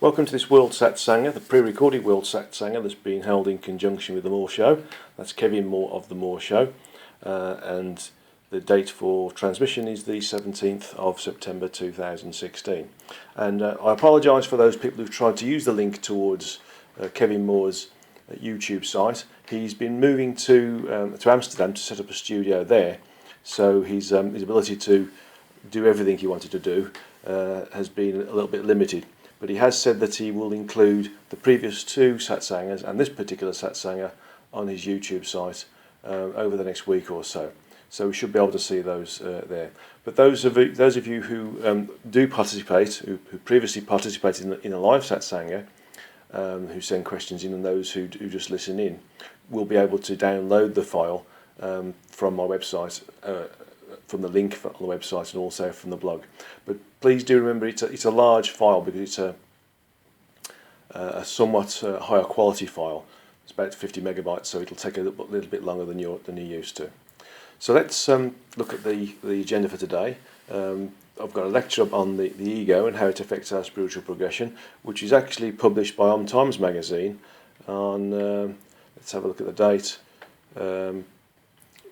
Welcome to this World Satsanga, the pre-recorded World Satsanga that's being held in conjunction with the Moore Show. That's Kevin Moore of the Moore Show, and the date for transmission is the 17th of September 2016. And I apologise for those people who've tried to use the link towards Kevin Moore's YouTube site. He's been moving to Amsterdam to set up a studio there, so his ability to do everything he wanted to do has been a little bit limited. But he has said that he will include the previous two Satsangas and this particular Satsanga on his YouTube site over the next week or so. So we should be able to see those there. But those of you who do participate, who previously participated in a live Satsanga, who send questions in, and those who just listen in, will be able to download the file from my website, from the link on the website, and also from the blog. But please do remember it's a large file because it's a somewhat higher quality file. It's about 50 megabytes, so it'll take a little bit longer than you're used to. So let's look at the agenda for today. I've got a lecture on the ego and how it affects our spiritual progression, which is actually published by Times magazine on, let's have a look at the date,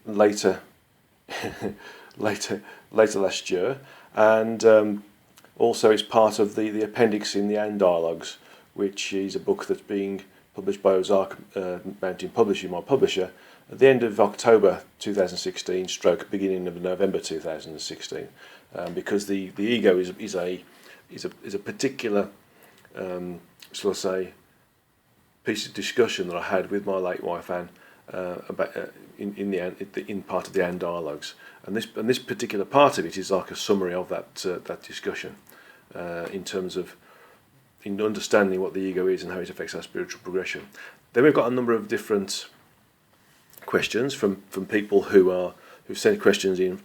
later last year, and also it's part of the appendix in the And Dialogues, which is a book that's being published by Ozark Mountain Publishing, my publisher, at the end of October 2016 stroke beginning of November 2016, because the ego is a particular shall I say piece of discussion that I had with my late wife Anne about in part of the And Dialogues, and this particular part of it is like a summary of that discussion in terms of understanding what the ego is and how it affects our spiritual progression. Then we've got a number of different questions from people who sent questions in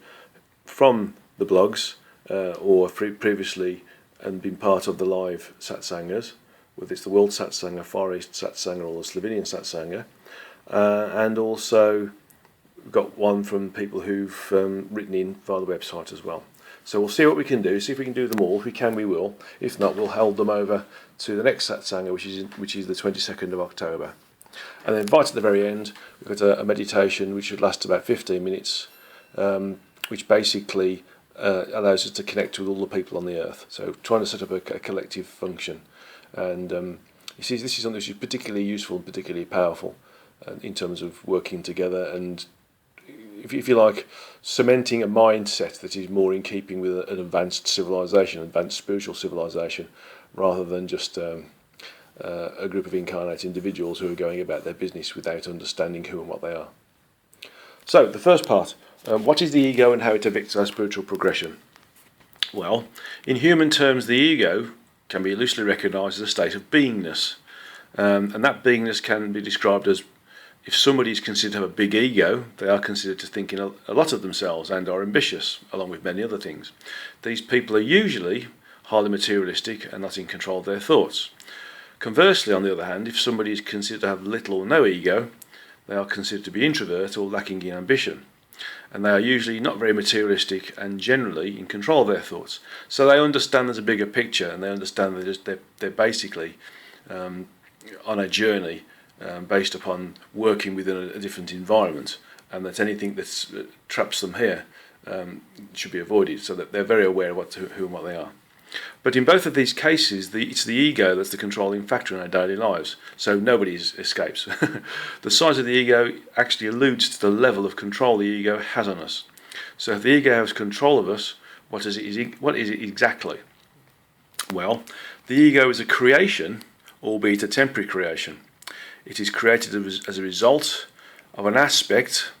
from the blogs or previously and been part of the live Satsangas, whether it's the World Satsanga, Far East Satsanga, or the Slovenian Satsanga. And also got one from people who've written in via the website as well. So we'll see what we can do, see if we can do them all. If we can, we will. If not, we'll hold them over to the next Satsanga, which is the 22nd of October. And then right at the very end, we've got a meditation which should last about 15 minutes, which basically allows us to connect with all the people on the earth. So trying to set up a collective function. And you see, this is something which is particularly useful and particularly powerful in terms of working together, and if you like, cementing a mindset that is more in keeping with an advanced civilization, advanced spiritual civilization, rather than just a group of incarnate individuals who are going about their business without understanding who and what they are. So the first part, what is the ego and how it affects our spiritual progression? Well, in human terms, the ego can be loosely recognised as a state of beingness, and that beingness can be described as, if somebody is considered to have a big ego, they are considered to think a lot of themselves and are ambitious, along with many other things. These people are usually highly materialistic and not in control of their thoughts. Conversely, on the other hand, if somebody is considered to have little or no ego, they are considered to be introvert or lacking in ambition. And they are usually not very materialistic and generally in control of their thoughts. So they understand there's a bigger picture, and they understand that they're basically on a journey based upon working within a different environment, and that anything that traps them here should be avoided, so that they're very aware of who and what they are. But in both of these cases, it's the ego that's the controlling factor in our daily lives, so nobody escapes. The size of the ego actually alludes to the level of control the ego has on us. So if the ego has control of us, what is it exactly? Well, the ego is a creation, albeit a temporary creation. It is created as a result of an aspect,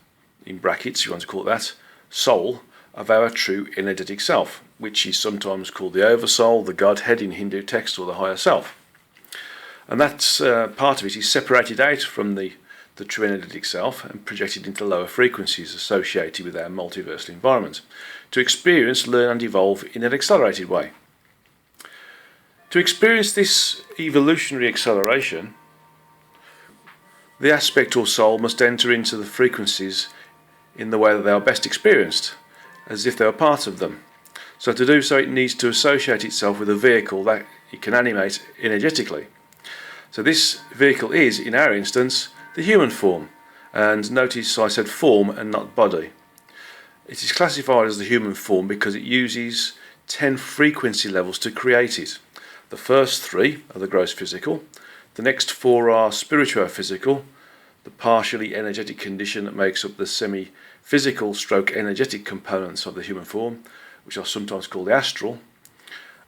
in brackets, you want to call it that, soul, of our true energetic self, which is sometimes called the oversoul, the Godhead in Hindu texts, or the higher self. And that's part of it is separated out from the true energetic self and projected into lower frequencies associated with our multiversal environment, to experience, learn and evolve in an accelerated way. To experience this evolutionary acceleration, the aspect or soul must enter into the frequencies in the way that they are best experienced, as if they were part of them. So to do so, it needs to associate itself with a vehicle that it can animate energetically. So this vehicle is, in our instance, the human form. And notice I said form and not body. It is classified as the human form because it uses 10 frequency levels to create it. The first 3 are the gross physical. The next 4 are spirituo-physical, the partially energetic condition that makes up the semi-physical stroke energetic components of the human form, which are sometimes called the astral,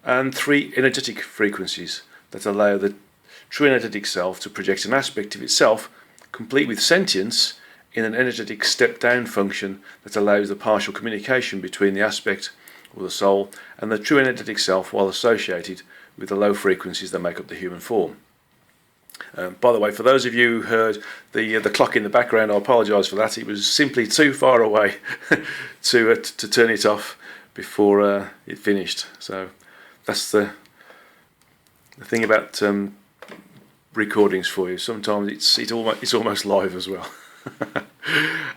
and 3 energetic frequencies that allow the true energetic self to project an aspect of itself, complete with sentience, in an energetic step-down function that allows the partial communication between the aspect or the soul and the true energetic self while associated with the low frequencies that make up the human form. By the way, for those of you who heard the clock in the background, I apologise for that. It was simply too far away to turn it off before it finished. So that's the thing about recordings for you. Sometimes it's almost live as well.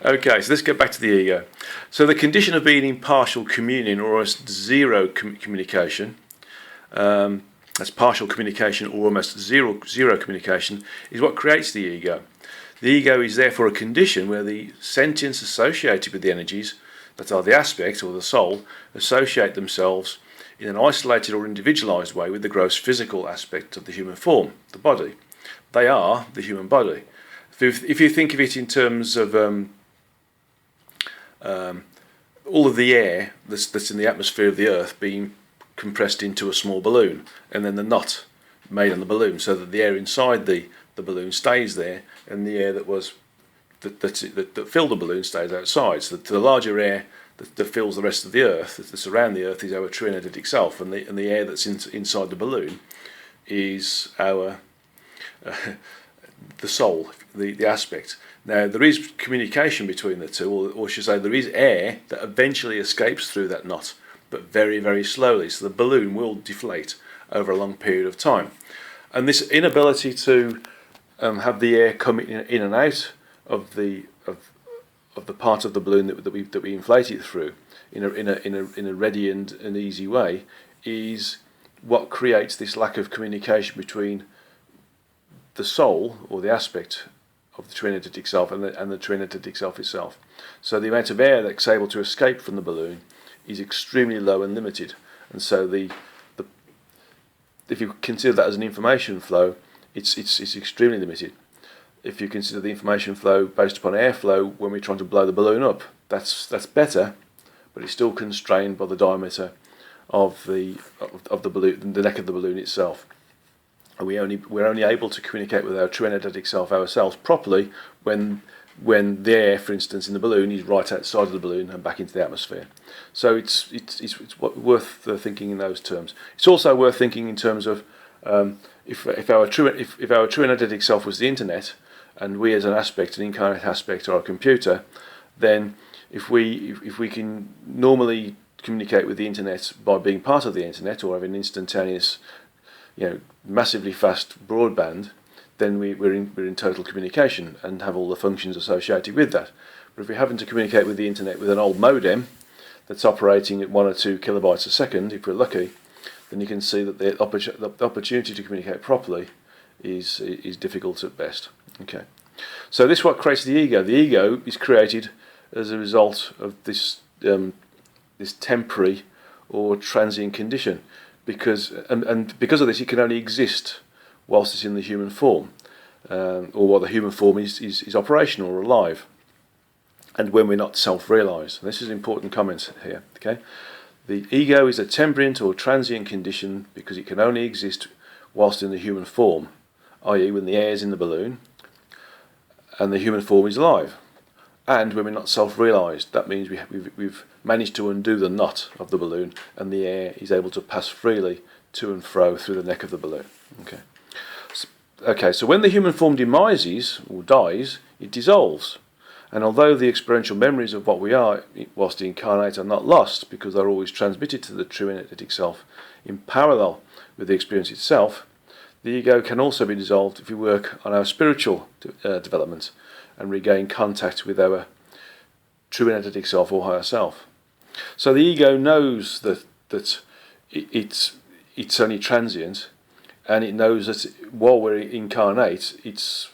Okay, so let's get back to the ego. So the condition of being in partial communion or almost zero communication, that's partial communication or almost zero communication, is what creates the ego. The ego is therefore a condition where the sentience associated with the energies, that are the aspect or the soul, associate themselves in an isolated or individualized way with the gross physical aspect of the human form, the body. They are the human body. If you think of it in terms of all of the air that's in the atmosphere of the Earth being compressed into a small balloon, and then the knot made on the balloon, so that the air inside the balloon stays there, and the air that filled the balloon stays outside. So the larger air that fills the rest of the Earth, that's around the Earth, is our true energetic self, and the air that's inside the balloon is our the soul, the aspect. Now there is communication between the two, or should I say there is air that eventually escapes through that knot, but very, very slowly. So the balloon will deflate over a long period of time. And this inability to have the air come in and out of the part of the balloon that we inflate it through in a ready and easy way is what creates this lack of communication between the soul or the aspect of the true energetic self and the true energetic self itself. So the amount of air that's able to escape from the balloon is extremely low and limited, and so if you consider that as an information flow, it's extremely limited. If you consider the information flow based upon airflow when we're trying to blow the balloon up, that's better, but it's still constrained by the diameter of the balloon, the neck of the balloon itself. And we're only able to communicate with our true energetic self ourselves properly when the air, for instance, in the balloon is right outside of the balloon and back into the atmosphere. So it's worth thinking in those terms. It's also worth thinking in terms of if our true energetic self was the internet, and we as an aspect, an incarnate aspect, are a computer, then if we can normally communicate with the internet by being part of the internet or having instantaneous, massively fast broadband, then we're in total communication and have all the functions associated with that. But if we're having to communicate with the internet with an old modem that's operating at 1 or 2 kilobytes a second, if we're lucky, then you can see that the opportunity to communicate properly is difficult at best. Okay, so this is what creates the ego. The ego is created as a result of this temporary or transient condition, because of this, it can only exist whilst it's in the human form, or while the human form is operational or alive, and when we're not self-realised. This is an important comment here. Okay, the ego is a temporary or transient condition because it can only exist whilst in the human form, i.e. when the air is in the balloon and the human form is alive, and when we're not self-realised. That means we've managed to undo the knot of the balloon, and the air is able to pass freely to and fro through the neck of the balloon. So when the human form demises or dies, it dissolves. And although the experiential memories of what we are whilst incarnate are not lost, because they're always transmitted to the true energetic self in parallel with the experience itself, the ego can also be dissolved if we work on our spiritual development and regain contact with our true energetic self or higher self. So the ego knows that it's only transient, and it knows that while we're incarnate, its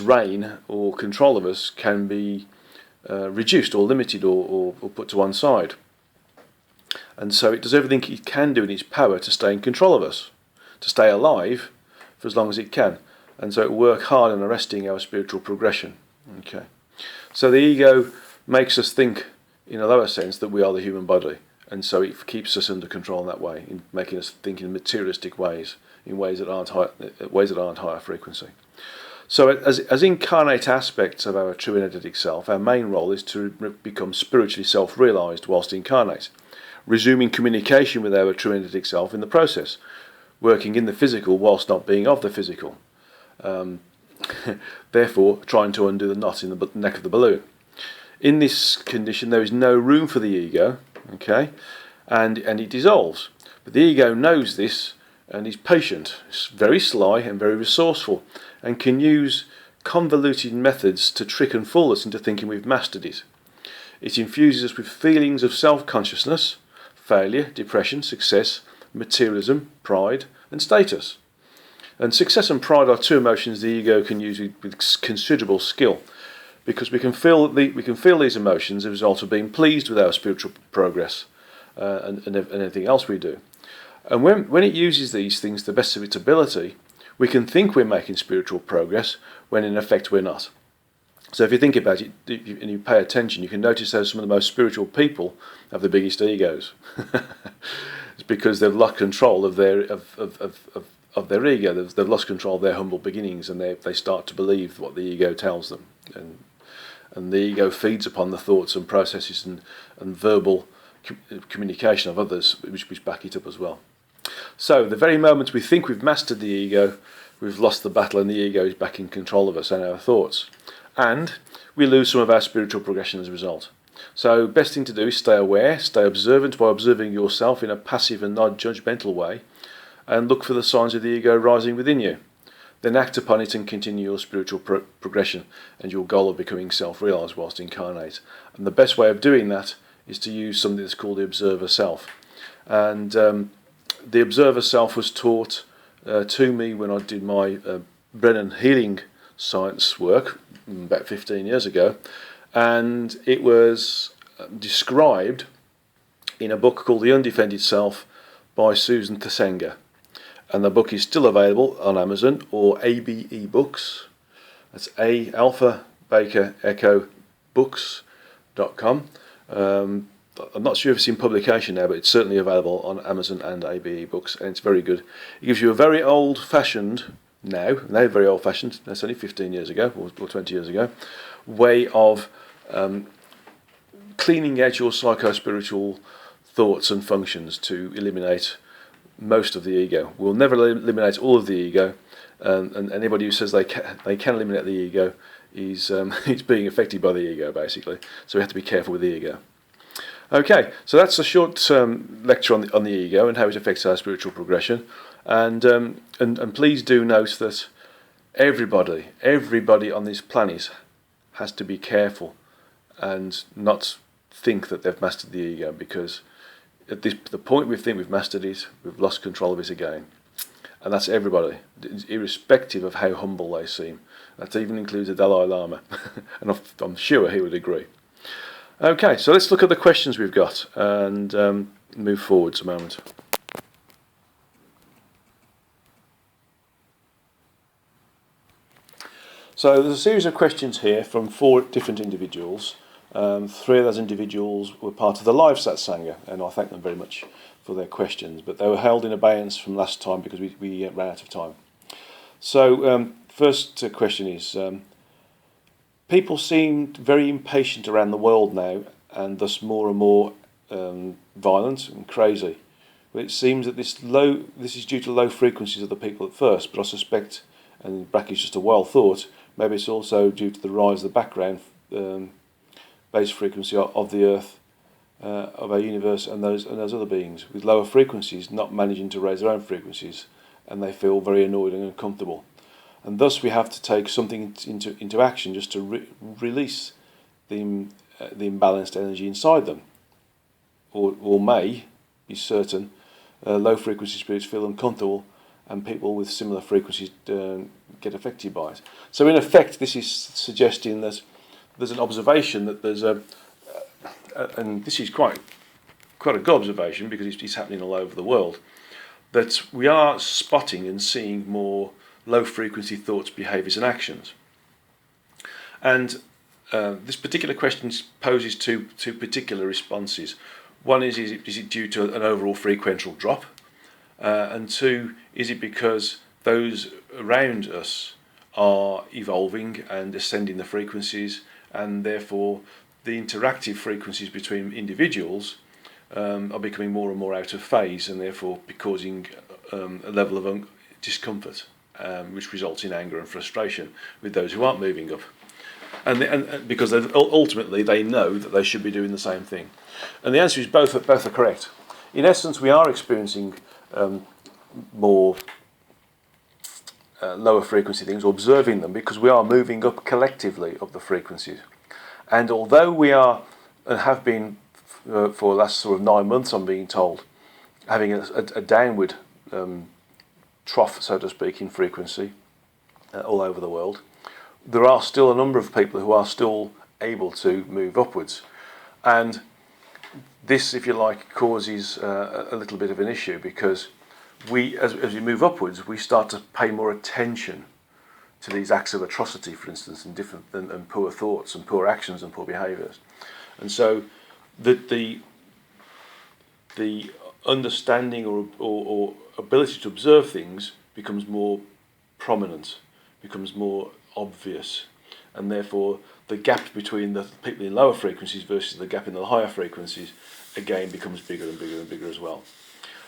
reign or control of us can be reduced or limited or put to one side. And so it does everything it can do in its power to stay in control of us, to stay alive for as long as it can. And so it will work hard on arresting our spiritual progression. Okay. So the ego makes us think in a lower sense that we are the human body. And so it keeps us under control in that way, in making us think in materialistic ways, in ways that aren't higher frequency. So as incarnate aspects of our true energetic self, our main role is to become spiritually self-realised whilst incarnate, resuming communication with our true energetic self in the process, working in the physical whilst not being of the physical. Therefore, trying to undo the knot in the neck of the balloon. In this condition, there is no room for the ego, okay, and it dissolves. But the ego knows this and is patient. It's very sly and very resourceful, and can use convoluted methods to trick and fool us into thinking we've mastered it. It infuses us with feelings of self-consciousness, failure, depression, success, materialism, pride, and status. And success and pride are two emotions the ego can use with considerable skill, because we can feel these emotions as a result of being pleased with our spiritual progress and anything else we do. And when it uses these things to the best of its ability, we can think we're making spiritual progress when in effect we're not. So if you think about it and you pay attention, you can notice how some of the most spiritual people have the biggest egos. It's because they've lost control of their ego. They've lost control of their humble beginnings, and they start to believe what the ego tells them. And the ego feeds upon the thoughts and processes and verbal communication of others, which back it up as well. So the very moment we think we've mastered the ego, we've lost the battle, and the ego is back in control of us and our thoughts. And we lose some of our spiritual progression as a result. So best thing to do is stay aware, stay observant by observing yourself in a passive and non-judgmental way, and look for the signs of the ego rising within you. Then act upon it and continue your spiritual progression and your goal of becoming self-realised whilst incarnate. And the best way of doing that is to use something that's called the observer self. And the observer self was taught to me when I did my Brennan healing science work about 15 years ago, and it was described in a book called The Undefended Self by Susan Satsanga. And the book is still available on Amazon or ABE Books. That's A Alpha Baker Echo Books.com. I'm not sure if it's in publication now, but it's certainly available on Amazon and ABE Books, and it's very good. It gives you a very old-fashioned, now very old-fashioned, that's only 15 years ago, or 20 years ago, way of cleaning out your psycho-spiritual thoughts and functions to eliminate most of the ego. We'll never eliminate all of the ego, and anybody who says they can eliminate the ego is being affected by the ego, basically. So we have to be careful with the ego. Okay, so that's a short lecture on the ego and how it affects our spiritual progression. And please do note that everybody on this planet has to be careful and not think that they've mastered the ego, because at the point we think we've mastered it, we've lost control of it again. And that's everybody, irrespective of how humble they seem. That even includes the Dalai Lama, and I'm sure he would agree. Okay, so let's look at the questions we've got and move forwards a moment. So there's a series of questions here from 4 different individuals. 3 of those individuals were part of the live Satsanga, and I thank them very much for their questions, but they were held in abeyance from last time because we ran out of time. So first question is, people seem very impatient around the world now, and thus more and more violent and crazy. But it seems that this is due to low frequencies of the people at first, but I suspect, and in brackets just a wild thought, maybe it's also due to the rise of the background base frequency of the Earth, of our universe, and those other beings with lower frequencies not managing to raise their own frequencies, and they feel very annoyed and uncomfortable. And thus we have to take something into action just to release the imbalanced energy inside them, or may be certain low frequency spirits feel uncomfortable and people with similar frequencies get affected by it. So in effect, this is suggesting that there's an observation that there's and this is quite a good observation because it's happening all over the world, that we are spotting and seeing more low frequency thoughts, behaviours and actions. And this particular question poses two particular responses. One is it due to an overall frequential drop? And two, is it because those around us are evolving and ascending the frequencies, and therefore the interactive frequencies between individuals are becoming more and more out of phase, and therefore causing a level of discomfort, which results in anger and frustration with those who aren't moving up. And because ultimately they know that they should be doing the same thing. And the answer is both are correct. In essence, we are experiencing more lower frequency things, or observing them, because we are moving up collectively of the frequencies. And although we are, and have been for the last sort of 9 months, I'm being told, having a downward trough, so to speak, in frequency all over the world, there are still a number of people who are still able to move upwards. And this, if you like, causes a little bit of an issue, because we, as we move upwards, we start to pay more attention to these acts of atrocity, for instance, and poor thoughts and poor actions and poor behaviours. And so the understanding or ability to observe things becomes more prominent, becomes more obvious, and therefore the gap between the people in lower frequencies versus the gap in the higher frequencies again becomes bigger and bigger and bigger as well.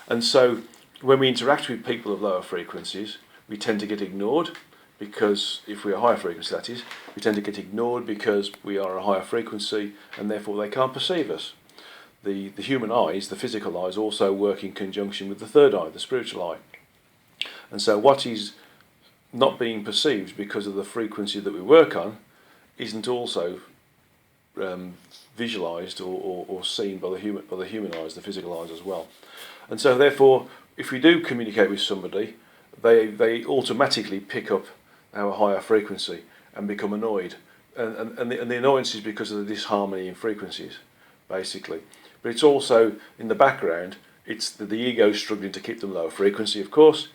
And so when we interact with people of lower frequencies, we tend to get ignored, because if we are higher frequency, that is, we tend to get ignored because we are a higher frequency, and therefore they can't perceive us. The human eyes, the physical eyes, also work in conjunction with the third eye, the spiritual eye. And so what is not being perceived because of the frequency that we work on isn't also visualized or seen by the human eyes, the physical eyes as well. And so therefore, if we do communicate with somebody, they automatically pick up our higher frequency and become annoyed. And the annoyance is because of the disharmony in frequencies, basically. But it's also, in the background, it's the ego struggling to keep them lower frequency, of course,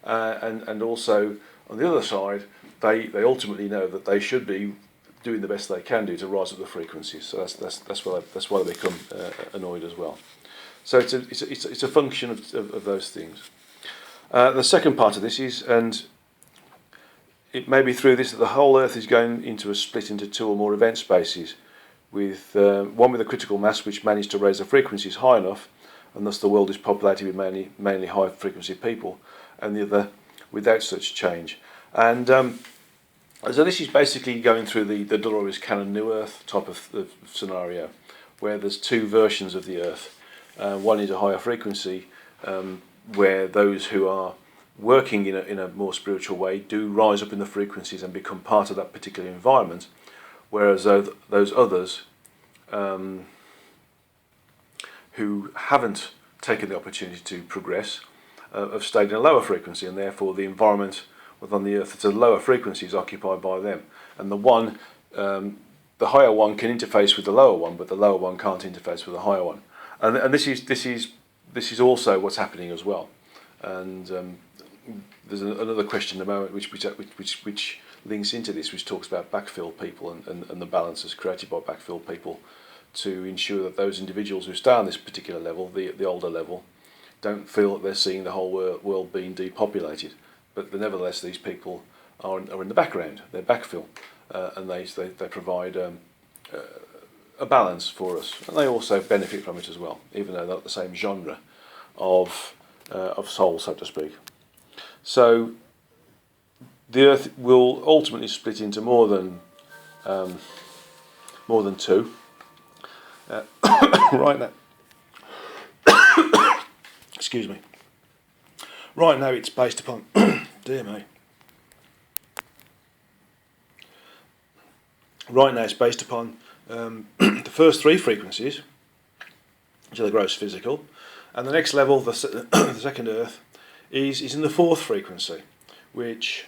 and also on the other side, they ultimately know that they should be doing the best they can do to rise up the frequencies. So that's why they become annoyed as well. So it's a function of those things. The second part of this is, and it may be through this that the whole Earth is going into a split into two or more event spaces, with one with a critical mass which managed to raise the frequencies high enough, and thus the world is populated with mainly high frequency people, and the other without such change. And so this is basically going through the Dolores Cannon New Earth type of scenario, where there's two versions of the Earth. One is a higher frequency, where those who are working in a more spiritual way do rise up in the frequencies and become part of that particular environment, whereas those others who haven't taken the opportunity to progress have stayed in a lower frequency, and therefore the environment on the Earth that's a lower frequency is occupied by them. And the higher one can interface with the lower one, but the lower one can't interface with the higher one. And this is also what's happening as well. And there's another question at the moment which links into this, which talks about backfill people and the balances created by backfill people to ensure that those individuals who stay on this particular level, the older level, don't feel that they're seeing the whole world being depopulated. But nevertheless, these people are in the background. They're backfill, and they provide a balance for us, and they also benefit from it as well, even though they're not the same genre of soul, so to speak. So the Earth will ultimately split into more than two. Right now, excuse me. Right now, it's based upon dear me. Right now, it's based upon the first three frequencies, which are the gross physical, and the next level, the second Earth, is in the fourth frequency, which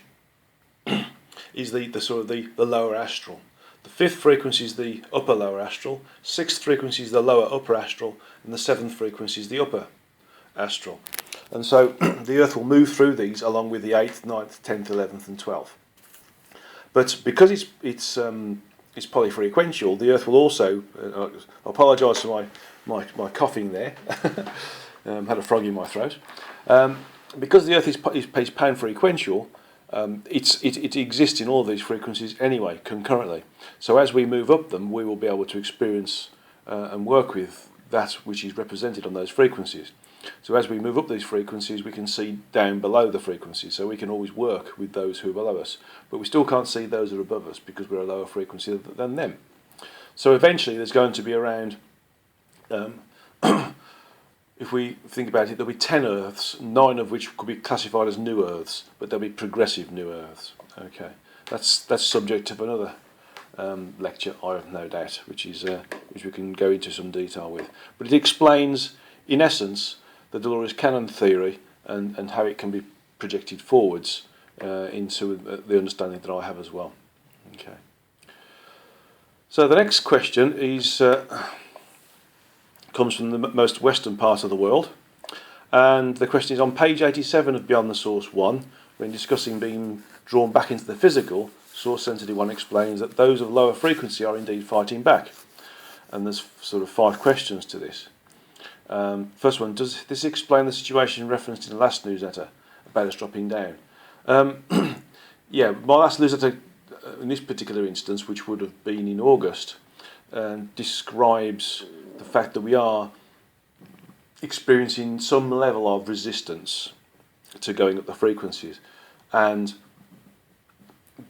is the sort of the lower astral. The fifth frequency is the upper lower astral, sixth frequency is the lower upper astral, and the seventh frequency is the upper astral. And so the Earth will move through these along with the 8th, 9th, 10th, 11th and 12th. But because it's polyfrequential, the Earth will also, I apologise for my coughing there, had a frog in my throat. Because the Earth is panfrequential, it exists in all these frequencies anyway, concurrently. So as we move up them, we will be able to experience and work with that which is represented on those frequencies. So as we move up these frequencies, we can see down below the frequencies, so we can always work with those who are below us. But we still can't see those who are above us because we're a lower frequency than them. So eventually there's going to be around, if we think about it, there'll be 10 Earths, 9 of which could be classified as new Earths, but they'll be progressive new Earths. Okay, that's subject of another lecture, I have no doubt, which we can go into some detail with. But it explains, in essence, the Dolores Cannon theory and how it can be projected forwards into the understanding that I have as well. Okay. So the next question is comes from the most western part of the world, and the question is on page 87 of Beyond the Source 1, when discussing being drawn back into the physical. Source Sensitive 1 explains that those of lower frequency are indeed fighting back, and there's sort of 5 questions to this. First one, does this explain the situation referenced in the last newsletter about us dropping down? Yeah, my last newsletter in this particular instance, which would have been in August, describes the fact that we are experiencing some level of resistance to going up the frequencies, and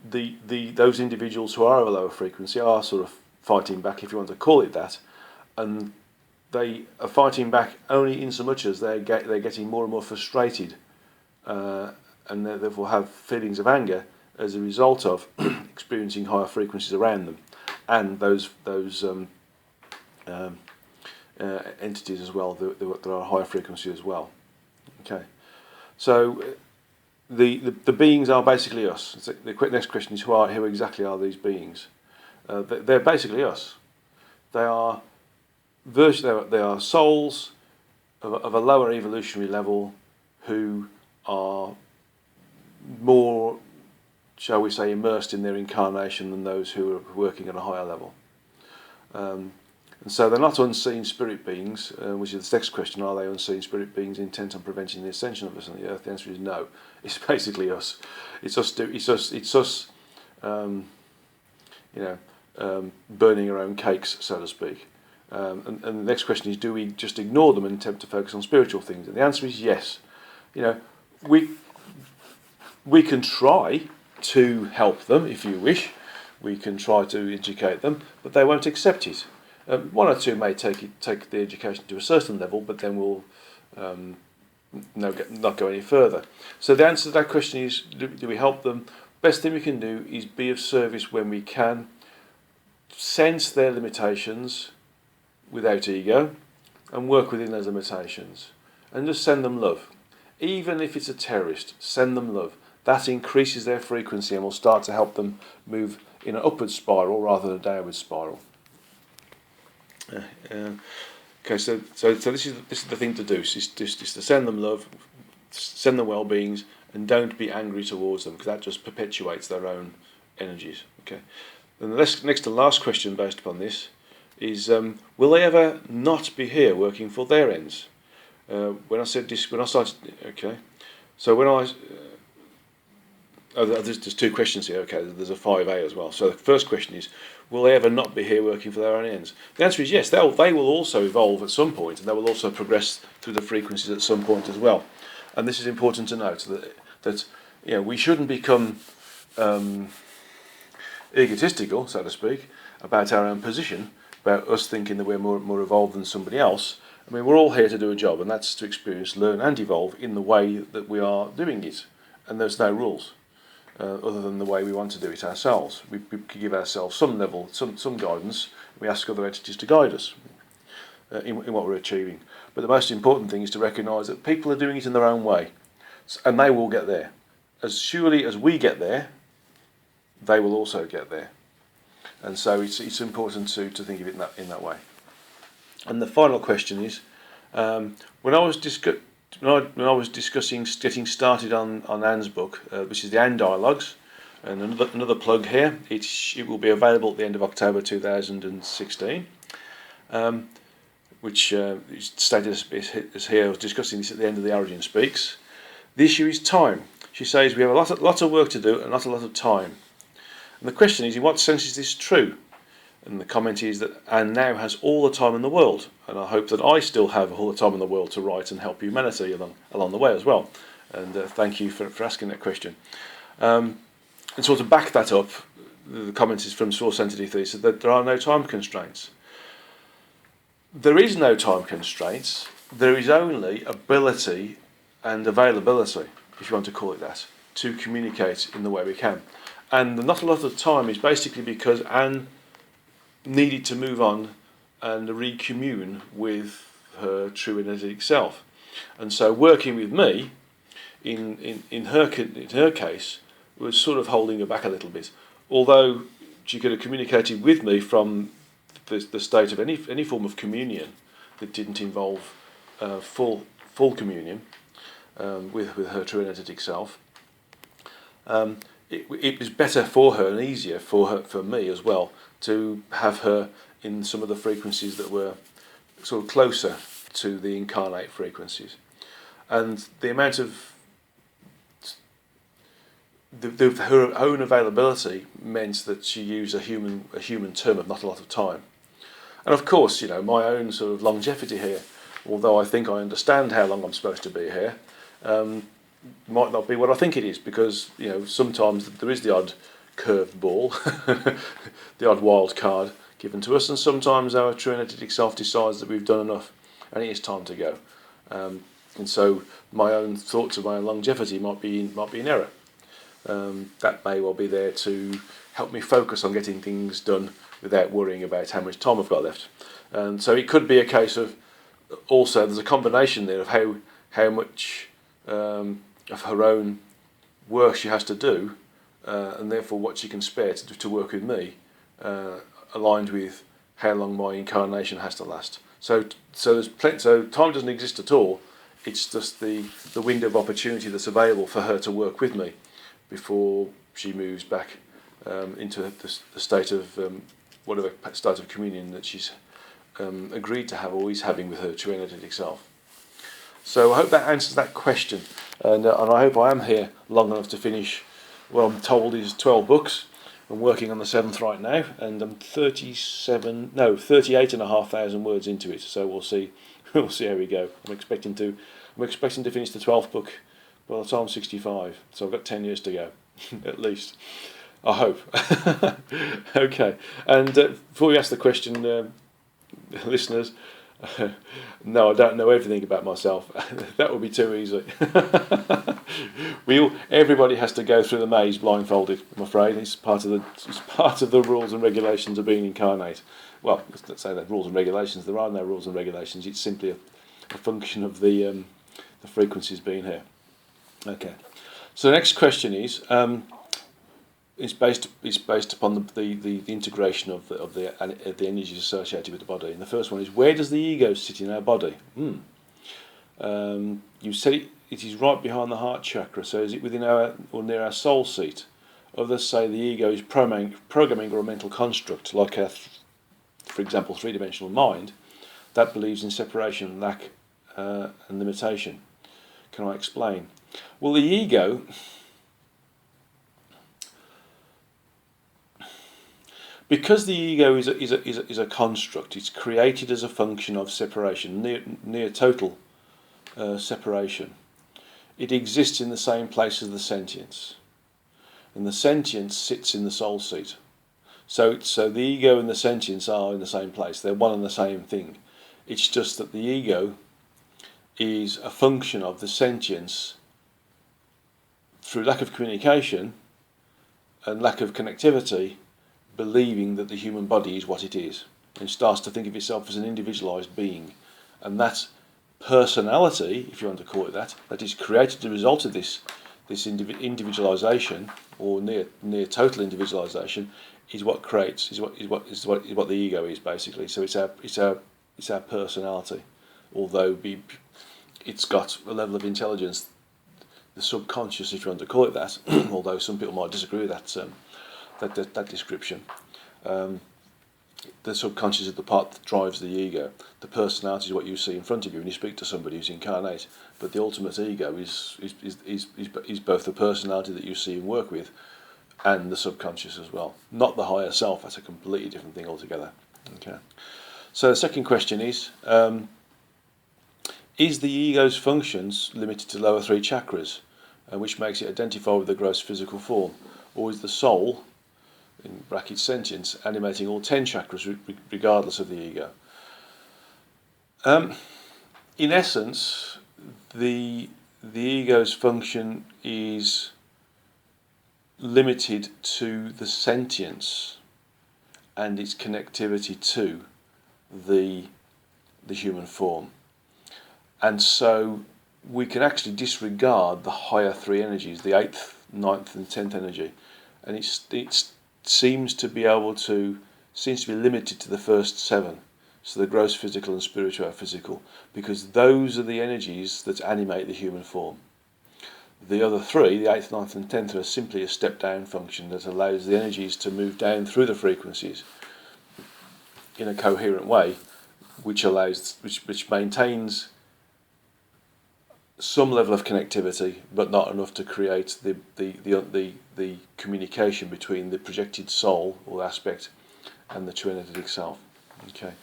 those individuals who are of a lower frequency are sort of fighting back, if you want to call it that, and they are fighting back only in so much as they're getting more and more frustrated, and they therefore have feelings of anger as a result of experiencing higher frequencies around them, and those entities as well that are higher frequency as well. Okay, so the beings are basically us. The next question is who exactly are these beings? They're basically us. They are souls of a lower evolutionary level who are more, shall we say, immersed in their incarnation than those who are working at a higher level. And so they're not unseen spirit beings, which is the next question: are they unseen spirit beings intent on preventing the ascension of us on the earth? The answer is no. It's basically us. It's us. Burning our own cakes, so to speak. And the next question is: do we just ignore them and attempt to focus on spiritual things? And the answer is yes. We can try to help them if you wish. We can try to educate them, but they won't accept it. One or two may take the education to a certain level, but then will not go any further. So the answer to that question is: do we help them? Best thing we can do is be of service when we can, sense their limitations without ego, and work within those limitations, and just send them love. Even if it's a terrorist, send them love. That increases their frequency and will start to help them move in an upward spiral rather than a downward spiral. Okay, so this is the thing to do. Is to send them love, send them well-beings, and don't be angry towards them, because that just perpetuates their own energies. Okay. Then the next to last question based upon this is: will they ever not be here working for their ends? When I started, okay. So when I there's two questions here. Okay, there's a 5A as well. So the first question is: will they ever not be here working for their own ends? The answer is yes. They will also evolve at some point, and they will also progress through the frequencies at some point as well. And this is important to note that we shouldn't become egotistical, so to speak, about our own position, about us thinking that we're more evolved than somebody else. I mean, we're all here to do a job, and that's to experience, learn, and evolve in the way that we are doing it. And there's no rules other than the way we want to do it ourselves. We can give ourselves some level, some guidance. We ask other entities to guide us in what we're achieving. But the most important thing is to recognise that people are doing it in their own way. And they will get there. As surely as we get there, they will also get there. And so it's important to think of it in that way. And the final question is, when I was discussing getting started on Anne's book, which is the Anne Dialogues, and another plug here, it will be available at the end of October 2016, which is stated as here. I was discussing this at the end of the Origin Speaks. The issue is time. She says we have a lot of work to do and not a lot of time. And the question is, in what sense is this true? And the comment is that Anne now has all the time in the world, and I hope that I still have all the time in the world to write and help humanity along the way as well. And thank you for asking that question. And so to back that up, the comment is from Source Entity Thesis that there are no time constraints. There is no time constraints. There is only ability and availability, if you want to call it that, to communicate in the way we can. And the not a lot of time is basically because Anne needed to move on and recommune with her true energetic self. And so working with me, in her case, was sort of holding her back a little bit. Although she could have communicated with me from the state of any form of communion that didn't involve full communion with her true energetic self. It was better for her and easier for me as well to have her in some of the frequencies that were sort of closer to the incarnate frequencies, and the amount of her own availability meant that she used a human term of not a lot of time. And of course, my own sort of longevity here, although I think I understand how long I'm supposed to be here, might not be what I think it is, because sometimes there is the odd curved ball, the odd wild card given to us, and sometimes our true energetic self decides that we've done enough and it is time to go. And so my own thoughts of my own longevity might be in error. That may well be there to help me focus on getting things done without worrying about how much time I've got left. And so it could be a case of also there's a combination there of how much of her own work she has to do, and therefore what she can spare to work with me, aligned with how long my incarnation has to last. So time doesn't exist at all. It's just the window of opportunity that's available for her to work with me before she moves back into the state of whatever state of communion that she's agreed to have, or is having with her true energetic self. So I hope that answers that question, and I hope I am here long enough to finish what I'm told is 12 books. I'm working on the 7th right now, and I'm 38,500 words into it. So we'll see how we go. I'm expecting to finish the 12th book by the time I'm 65. So I've got 10 years to go, at least. I hope. Okay. And before we ask the question, listeners, no, I don't know everything about myself. That would be too easy. Everybody has to go through the maze blindfolded, I'm afraid. It's part of the rules and regulations of being incarnate. Well, let's say that rules and regulations. There are no rules and regulations. It's simply a function of the frequencies being here. Okay. So the next question is. It's based upon the integration of the energies associated with the body. And the first one is, where does the ego sit in our body? You said it is right behind the heart chakra. So is it within our or near our soul seat? Others say the ego is programming or a mental construct, like for example, three-dimensional mind that believes in separation, lack, and limitation. Can I explain? Well, the ego. Because the ego is a construct, it's created as a function of separation, near total separation. It exists in the same place as the sentience, and the sentience sits in the soul seat. So the ego and the sentience are in the same place. They're one and the same thing. It's just that the ego is a function of the sentience through lack of communication and lack of connectivity, believing that the human body is what it is, and starts to think of itself as an individualized being, and that personality, if you want to call it that, that is created as a result of this individualization or near total individualization, is what creates is what the ego is basically. So it's our personality, although it's got a level of intelligence, the subconscious, if you want to call it that. Although some people might disagree with that description. The subconscious is the part that drives the ego. The personality is what you see in front of you when you speak to somebody who's incarnate. But the ultimate ego is both the personality that you see and work with, and the subconscious as well. Not the higher self. That's a completely different thing altogether. Okay. So the second question is the ego's functions limited to lower three chakras, which makes it identify with the gross physical form, or is the soul, in brackets sentience, animating all 10 chakras regardless of the ego? In essence, the ego's function is limited to the sentience and its connectivity to the human form. And so we can actually disregard the higher three energies, the 8th, 9th and 10th energy, and it seems to be limited to the first 7, so the gross physical and spiritual physical, because those are the energies that animate the human form. The other 3, the 8th, 9th and 10th, are simply a step down function that allows the energies to move down through the frequencies in a coherent way, which maintains some level of connectivity, but not enough to create the communication between the projected soul or aspect and the true energetic self. Okay.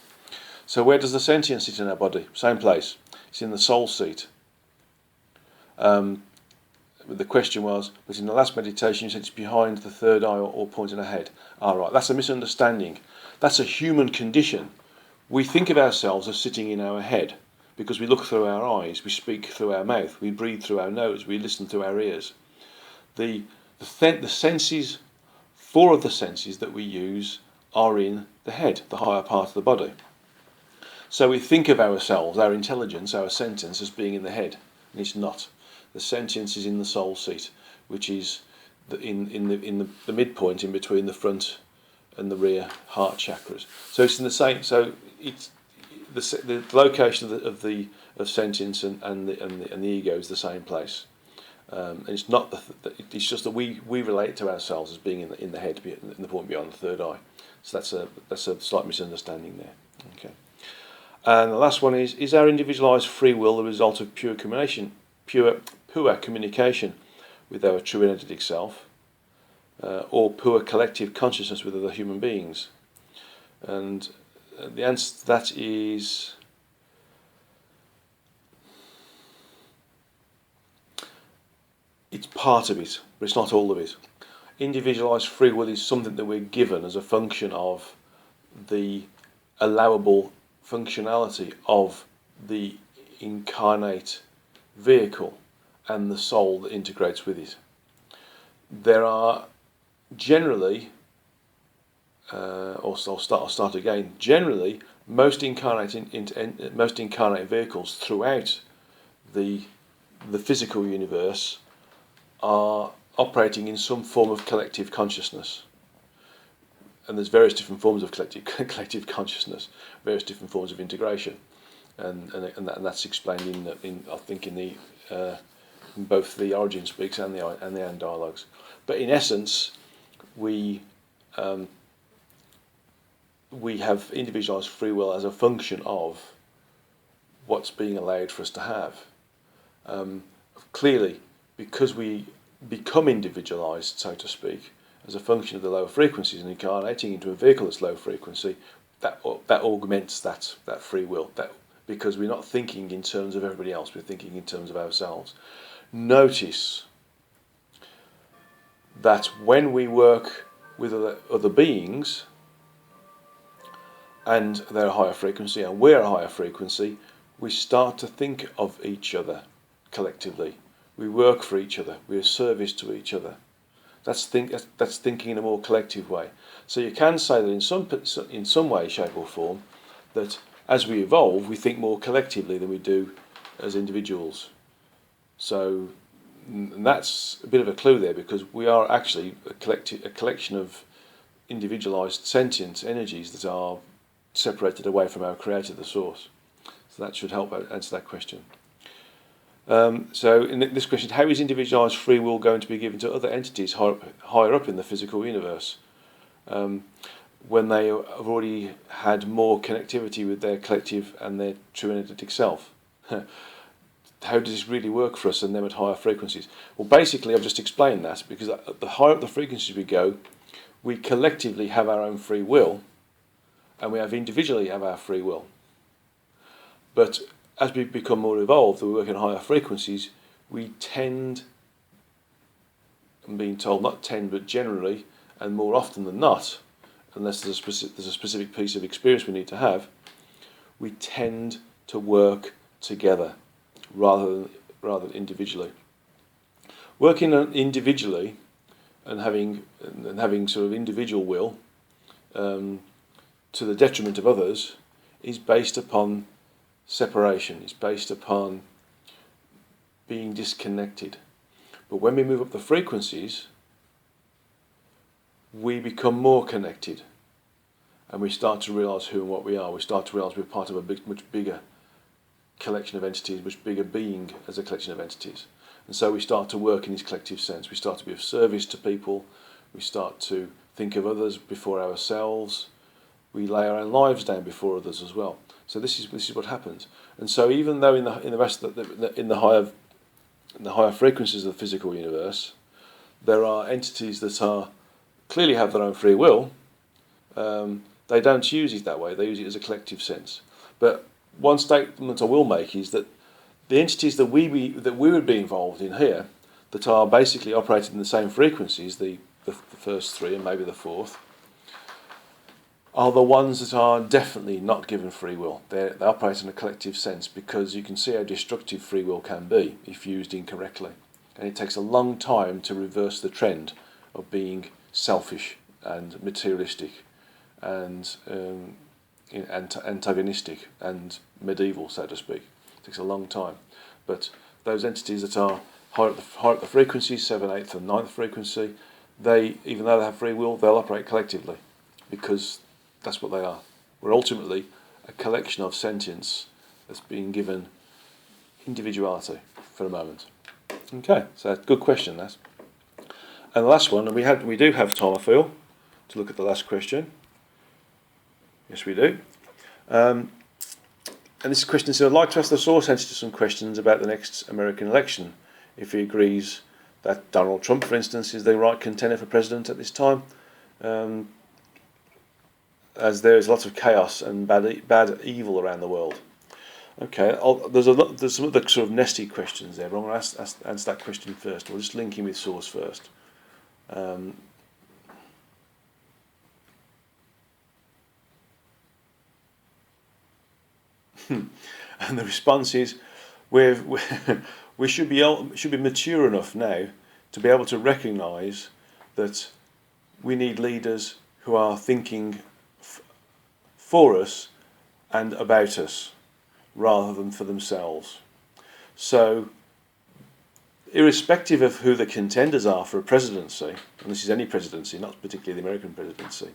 So where does the sentience sit in our body? Same place. It's in the soul seat. The question was, but in the last meditation you said it's behind the third eye or pointing ahead. Right, that's a misunderstanding. That's a human condition. We think of ourselves as sitting in our head, because we look through our eyes, we speak through our mouth, we breathe through our nose, we listen through our ears. The senses, 4 of the senses that we use are in the head, the higher part of the body. So we think of ourselves, our intelligence, our sentience, as being in the head, and it's not. The sentience is in the soul seat, which is in the midpoint in between the front and the rear heart chakras. So it's in the same. So it's the location of sentience and the ego is the same place. And it's not it's just that we relate to ourselves as being in the head, in the point beyond the third eye. So that's a slight misunderstanding there. Okay. And the last one is our individualized free will the result of pure communication with our true energetic self, or poor collective consciousness with other human beings? And the answer to that is it's part of it, but it's not all of it. Individualized free will is something that we're given as a function of the allowable functionality of the incarnate vehicle and the soul that integrates with it. There are generally, I'll start again. Generally, most incarnate vehicles throughout the physical universe are operating in some form of collective consciousness, and there's various different forms of collective consciousness, various different forms of integration, and that's explained in I think in both the Origin Speaks and the And Dialogues. But in essence, we have individualized free will as a function of what's being allowed for us to have. Clearly, because we become individualized, so to speak, as a function of the lower frequencies and incarnating into a vehicle that's low frequency, that augments that free will. Because we're not thinking in terms of everybody else, we're thinking in terms of ourselves. Notice that when we work with other beings and they're a higher frequency and we're a higher frequency, we start to think of each other collectively. We work for each other. We're of service to each other. That's thinking in a more collective way. So you can say that in some way, shape or form, that as we evolve, we think more collectively than we do as individuals. So and that's a bit of a clue there, because we are actually a collection of individualized sentient energies that are separated away from our creator, the source. So that should help answer that question. So in this question, how is individualized free will going to be given to other entities higher up in the physical universe, when they have already had more connectivity with their collective and their true energetic self? How does this really work for us and them at higher frequencies? Well, basically, I've just explained that, because the higher up the frequencies we go, we collectively have our own free will, and we have individually have our free will. But as we become more evolved, we work at higher frequencies, we tend, I'm being told not tend, but generally, and more often than not, unless there's a specific piece of experience we need to have, we tend to work together rather than individually. Working individually and having sort of individual will to the detriment of others is based upon separation. It's based upon being disconnected. But when we move up the frequencies, we become more connected, and we start to realise who and what we are. We start to realise we're part of a much bigger collection of entities, much bigger being as a collection of entities. And so we start to work in this collective sense. We start to be of service to people. We start to think of others before ourselves. We lay our own lives down before others as well. So this is what happens. And so even though in the rest of the higher frequencies of the physical universe, there are entities that are clearly have their own free will. They don't use it that way. They use it as a collective sense. But one statement I will make is that the entities that we would be involved in here, that are basically operating in the same frequencies, the first three and maybe the fourth, are the ones that are definitely not given free will. They operate in a collective sense, because you can see how destructive free will can be if used incorrectly. And it takes a long time to reverse the trend of being selfish and materialistic and antagonistic and medieval, so to speak. It takes a long time. But those entities that are higher up the frequency, 7th, 8th and 9th frequency, they, even though they have free will, they'll operate collectively, because that's what they are. We're ultimately a collection of sentience that's being given individuality for a moment. Okay, so good question, that. And the last one, and we do have time, I feel, to look at the last question. Yes, we do. And this question says, I'd like to ask the source entity some questions about the next American election. If he agrees that Donald Trump, for instance, is the right contender for president at this time, as there is lots of chaos and bad evil around the world. Okay, there's some other sort of nesty questions there, but I'm going to answer that question first. We'll just link in with source first. And the response is, we should be mature enough now to be able to recognise that we need leaders who are thinking for us and about us, rather than for themselves. So, irrespective of who the contenders are for a presidency, and this is any presidency, not particularly the American presidency,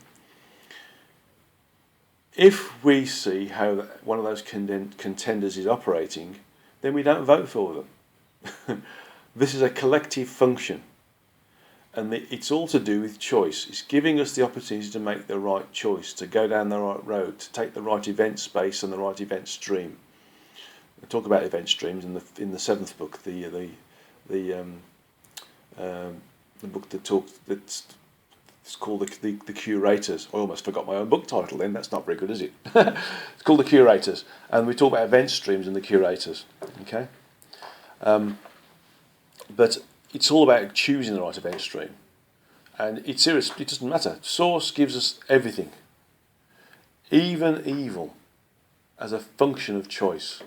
if we see how one of those contenders is operating, then we don't vote for them. This is a collective function, and it's all to do with choice. It's giving us the opportunity to make the right choice, to go down the right road, to take the right event space and the right event stream. We talk about event streams in the 7th book, the book it's called the Curators. I almost forgot my own book title then. That's not very good, is it? It's called the Curators, and we talk about event streams and the Curators. Okay, but it's all about choosing the right event stream, and it doesn't matter. Source gives us everything, even evil, as a function of choice.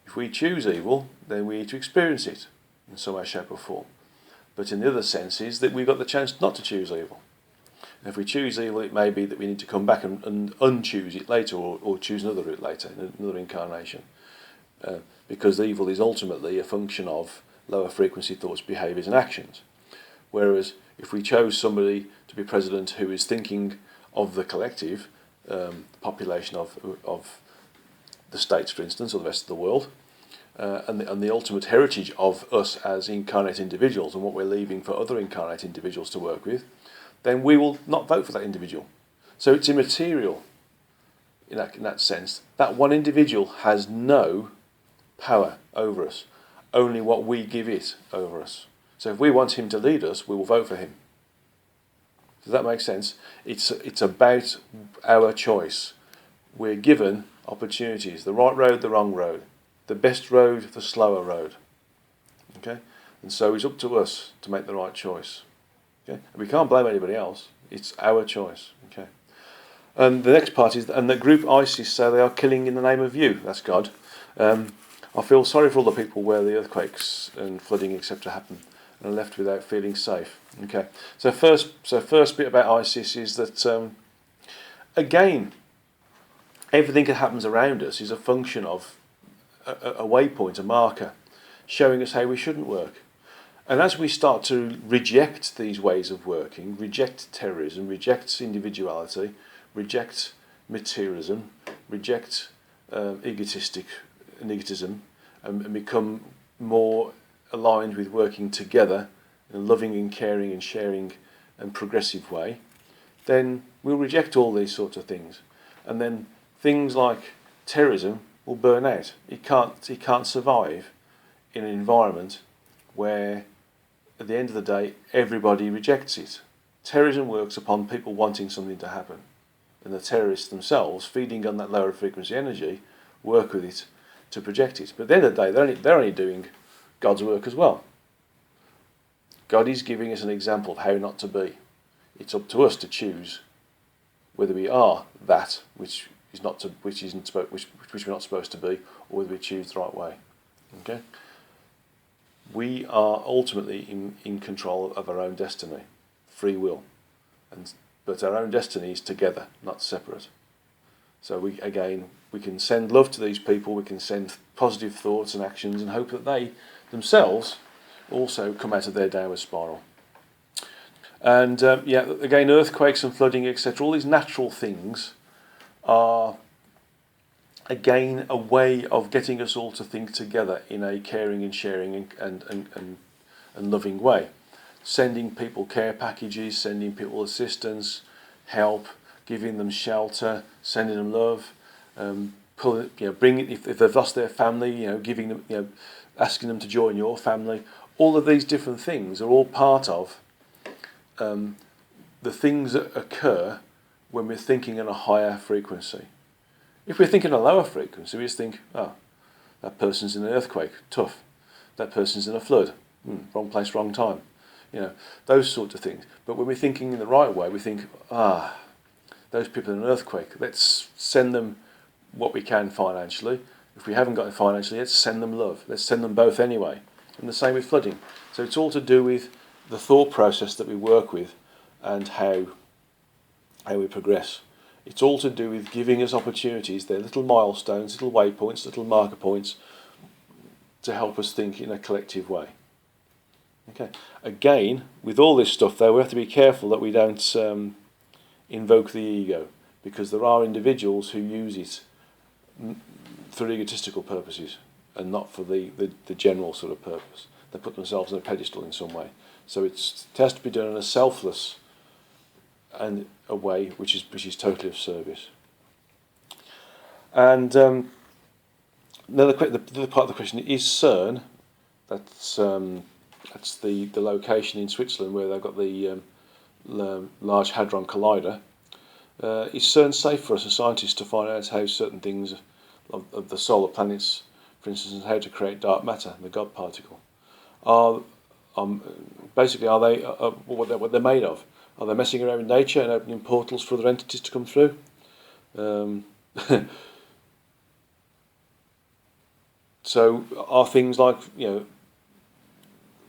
If we choose evil, then we need to experience it in some way, shape or form. But in the other sense is that we've got the chance not to choose evil. And if we choose evil, it may be that we need to come back and unchoose it later, or choose another route later, another incarnation. because evil is ultimately a function of lower frequency thoughts, behaviours and actions. Whereas if we chose somebody to be president who is thinking of the collective, population of the states, for instance, or the rest of the world, and the ultimate heritage of us as incarnate individuals and what we're leaving for other incarnate individuals to work with, then we will not vote for that individual. So it's immaterial in that sense. That one individual has no power over us, only what we give it over us. So if we want him to lead us, we will vote for him. Does that make sense? It's about our choice. We're given opportunities, the right road, the wrong road, the best road, the slower road. Okay? And so it's up to us to make the right choice. Okay? And we can't blame anybody else. It's our choice. Okay? And the next part is, and the group ISIS say they are killing in the name of you. That's God. I feel sorry for all the people where the earthquakes and flooding, etc., happen, and are left without feeling safe. Okay. So first bit about ISIS is that again, everything that happens around us is a function of a waypoint, a marker, showing us how we shouldn't work. And as we start to reject these ways of working, reject terrorism, reject individuality, reject materialism, reject egotism, and become more aligned with working together in a loving and caring and sharing and progressive way, then we'll reject all these sorts of things. And then things like terrorism will burn out. It can't survive in an environment where, at the end of the day, everybody rejects it. Terrorism works upon people wanting something to happen. And the terrorists themselves, feeding on that lower frequency energy, work with it to project it. But at the end of the day, they're only doing God's work as well. God is giving us an example of how not to be. It's up to us to choose whether we are that which we're not supposed to be, or whether we choose the right way. Okay? We are ultimately in control of our own destiny, free will, but our own destiny is together, not separate. So we can send love to these people, we can send positive thoughts and actions, and hope that they themselves also come out of their downward spiral. And again, earthquakes and flooding, etc., all these natural things are again a way of getting us all to think together in a caring and sharing and loving way. Sending people care packages, sending people assistance, help, giving them shelter, sending them love, if they've lost their family, giving them, asking them to join your family. All of these different things are all part of the things that occur when we're thinking in a higher frequency. If we're thinking a lower frequency, we just think, oh, that person's in an earthquake, tough. That person's in a flood, wrong place, wrong time. Those sorts of things. But when we're thinking in the right way, we think, those people in an earthquake, let's send them what we can financially. If we haven't got it financially, let's send them love. Let's send them both anyway. And the same with flooding. So it's all to do with the thought process that we work with and how we progress. It's all to do with giving us opportunities. They're little milestones, little waypoints, little marker points to help us think in a collective way. Okay. Again, with all this stuff though, we have to be careful that we don't invoke the ego, because there are individuals who use it for egotistical purposes and not for the general sort of purpose. They put themselves on a pedestal in some way. So it has to be done in a selfless and a way which is totally of service. And the other part of the question is CERN. That's the location in Switzerland where they've got the Large Hadron Collider. Is CERN safe for us as scientists to find out how certain things of the solar planets, for instance, how to create dark matter, the God particle? Are they what they're made of? Are they messing around with nature and opening portals for other entities to come through? So are things like,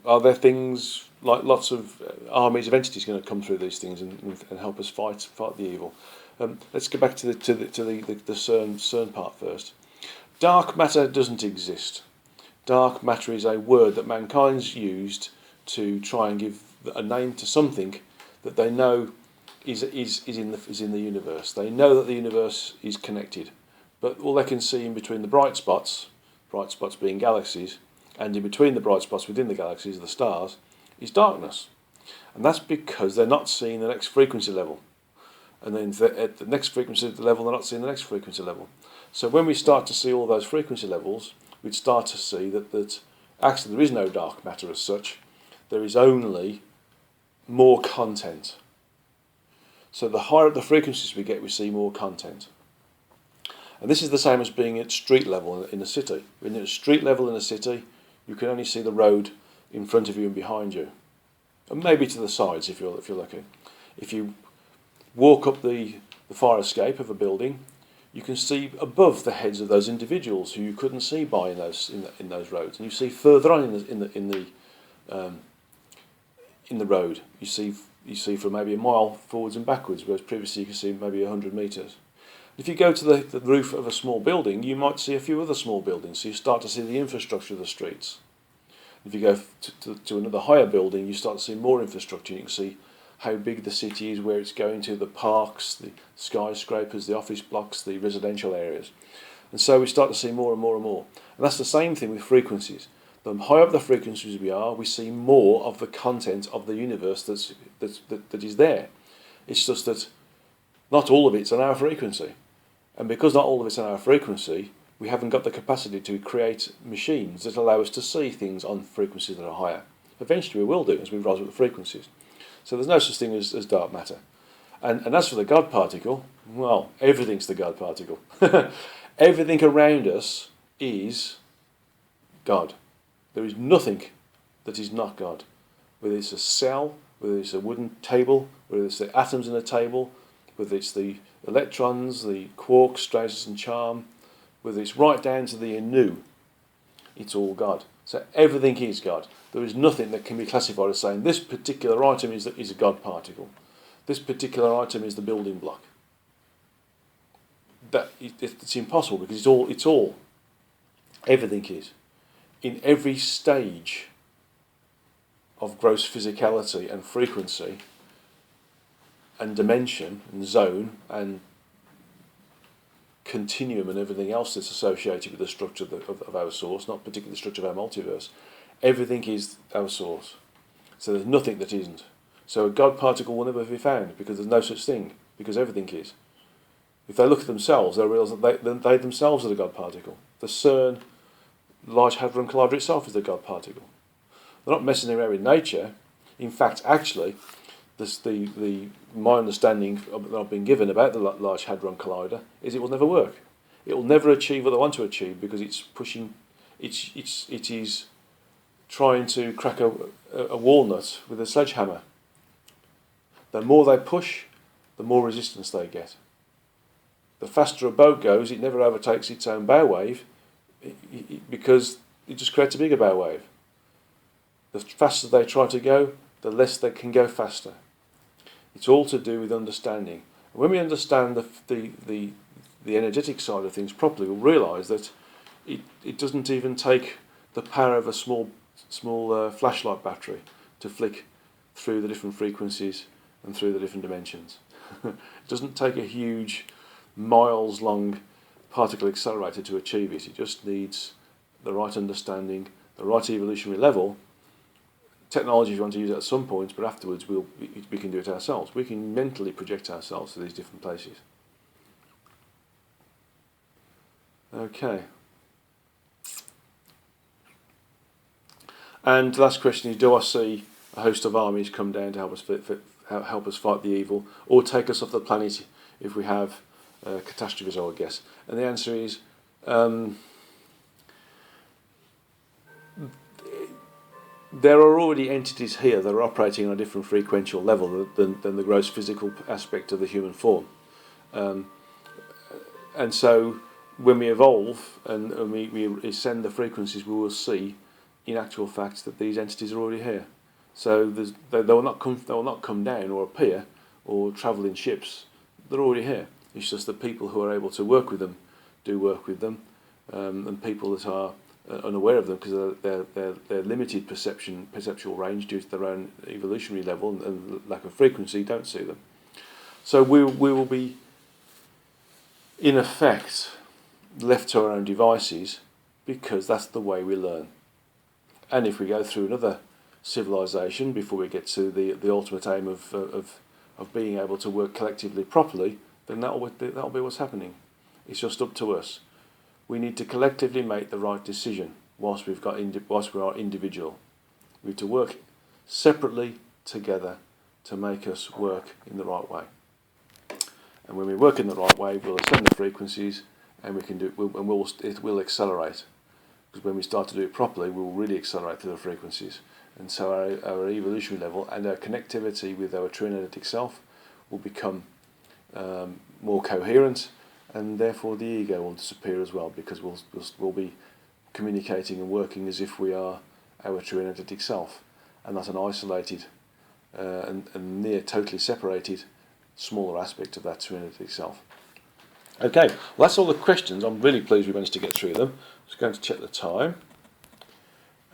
are there things like lots of armies of entities going to come through these things and help us fight the evil? Let's go back to the CERN part first. Dark matter doesn't exist. Dark matter is a word that mankind's used to try and give a name to something that they know is in the universe. They know that the universe is connected, but all they can see in between the bright spots being galaxies, and in between the bright spots within the galaxies, the stars, is darkness. And that's because they're not seeing the next frequency level. And then at the next frequency level, they're not seeing the next frequency level. So when we start to see all those frequency levels, we'd start to see that actually there is no dark matter as such. There is only more content. So the higher up the frequencies we get, we see more content. And this is the same as being at street level in a city. When you're at street level in a city, you can only see the road in front of you and behind you, and maybe to the sides if you're lucky. If you walk up the fire escape of a building, you can see above the heads of those individuals who you couldn't see by in those roads, and you see further on in the road. You see for maybe a mile forwards and backwards, whereas previously you could see maybe 100 metres. If you go to the roof of a small building, you might see a few other small buildings, so you start to see the infrastructure of the streets. If you go to another higher building, you start to see more infrastructure. You can see how big the city is, where it's going to, the parks, the skyscrapers, the office blocks, the residential areas. And so we start to see more and more and more. And that's the same thing with frequencies. The higher up the frequencies we are, we see more of the content of the universe that is there. It's just that not all of it's on our frequency. And because not all of it's on our frequency, we haven't got the capacity to create machines that allow us to see things on frequencies that are higher. Eventually we will do as we rise up the frequencies. So there's no such thing as dark matter. And as for the God particle, well, everything's the God particle. Everything around us is God. There is nothing that is not God. Whether it's a cell, whether it's a wooden table, whether it's the atoms in a table, whether it's the electrons, the quarks, stratus and charm, whether it's right down to the anu, it's all God. So everything is God. There is nothing that can be classified as saying this particular item is a God particle. This particular item is the building block. It's impossible because it's all. Everything is. In every stage of gross physicality and frequency and dimension and zone and continuum and everything else that's associated with the structure of our source, not particularly the structure of our multiverse, everything is our source. So there's nothing that isn't. So a God particle will never be found because there's no such thing, because everything is. If they look at themselves, they'll realise that they themselves are the God particle. The CERN Large Hadron Collider itself is the God particle. They're not messing around with nature. In fact, actually, my understanding that I've been given about the Large Hadron Collider is it will never work. It will never achieve what they want to achieve because it is trying to crack a walnut with a sledgehammer. The more they push, the more resistance they get. The faster a boat goes, it never overtakes its own bow wave because it just creates a bigger bow wave. The faster they try to go, the less they can go faster. It's all to do with understanding. And when we understand the energetic side of things properly, we'll realise that it doesn't even take the power of a small flashlight battery to flick through the different frequencies and through the different dimensions. It doesn't take a huge miles-long particle accelerator to achieve it. It just needs the right understanding, the right evolutionary level. Technology, if you want to use it at some point, but afterwards we can do it ourselves. We can mentally project ourselves to these different places. Okay. And the last question is, do I see a host of armies come down to help us fight the evil, or take us off the planet if we have catastrophes, I would guess? And the answer is, there are already entities here that are operating on a different frequential level than the gross physical aspect of the human form. And so when we evolve and we ascend the frequencies, we will see, in actual fact, that these entities are already here. So they will not come down or appear or travel in ships. They're already here. It's just the people who are able to work with them do work with them. and people that are unaware of them because their limited perceptual range due to their own evolutionary level and lack of frequency don't see them. So we will be, in effect, left to our own devices because that's the way we learn. And if we go through another civilization before we get to the ultimate aim of being able to work collectively properly, then that'll be what's happening. It's just up to us. We need to collectively make the right decision whilst we are individual. We need to work separately together to make us work in the right way. And when we work in the right way, we'll ascend the frequencies, and it will accelerate. Because when we start to do it properly, we will really accelerate through the frequencies. And so our evolutionary level and our connectivity with our true energetic self will become more coherent, and therefore the ego will disappear as well, because we'll be communicating and working as if we are our true energetic self, and not an isolated and near totally separated smaller aspect of that true energetic self. Okay, well, that's all the questions. I'm really pleased we managed to get through them. Just going to check the time,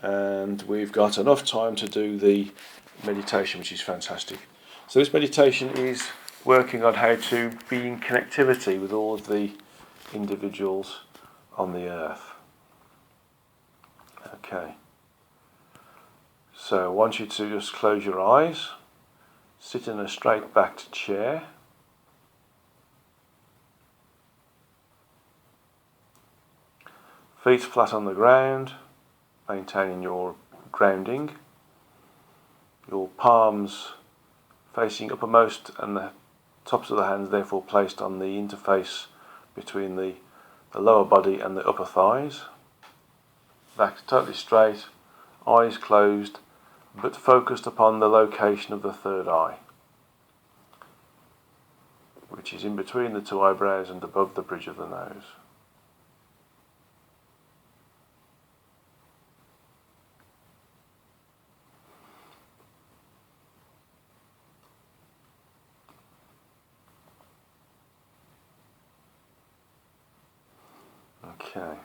and we've got enough time to do the meditation, which is fantastic. So this meditation is working on how to be in connectivity with all of the individuals on the earth. Okay, so I want you to just close your eyes, sit in a straight backed chair, feet flat on the ground, maintaining your grounding, your palms facing uppermost and the tops of the hands therefore placed on the interface between the lower body and the upper thighs. Back totally straight, eyes closed, but focused upon the location of the third eye, which is in between the two eyebrows and above the bridge of the nose. Okay.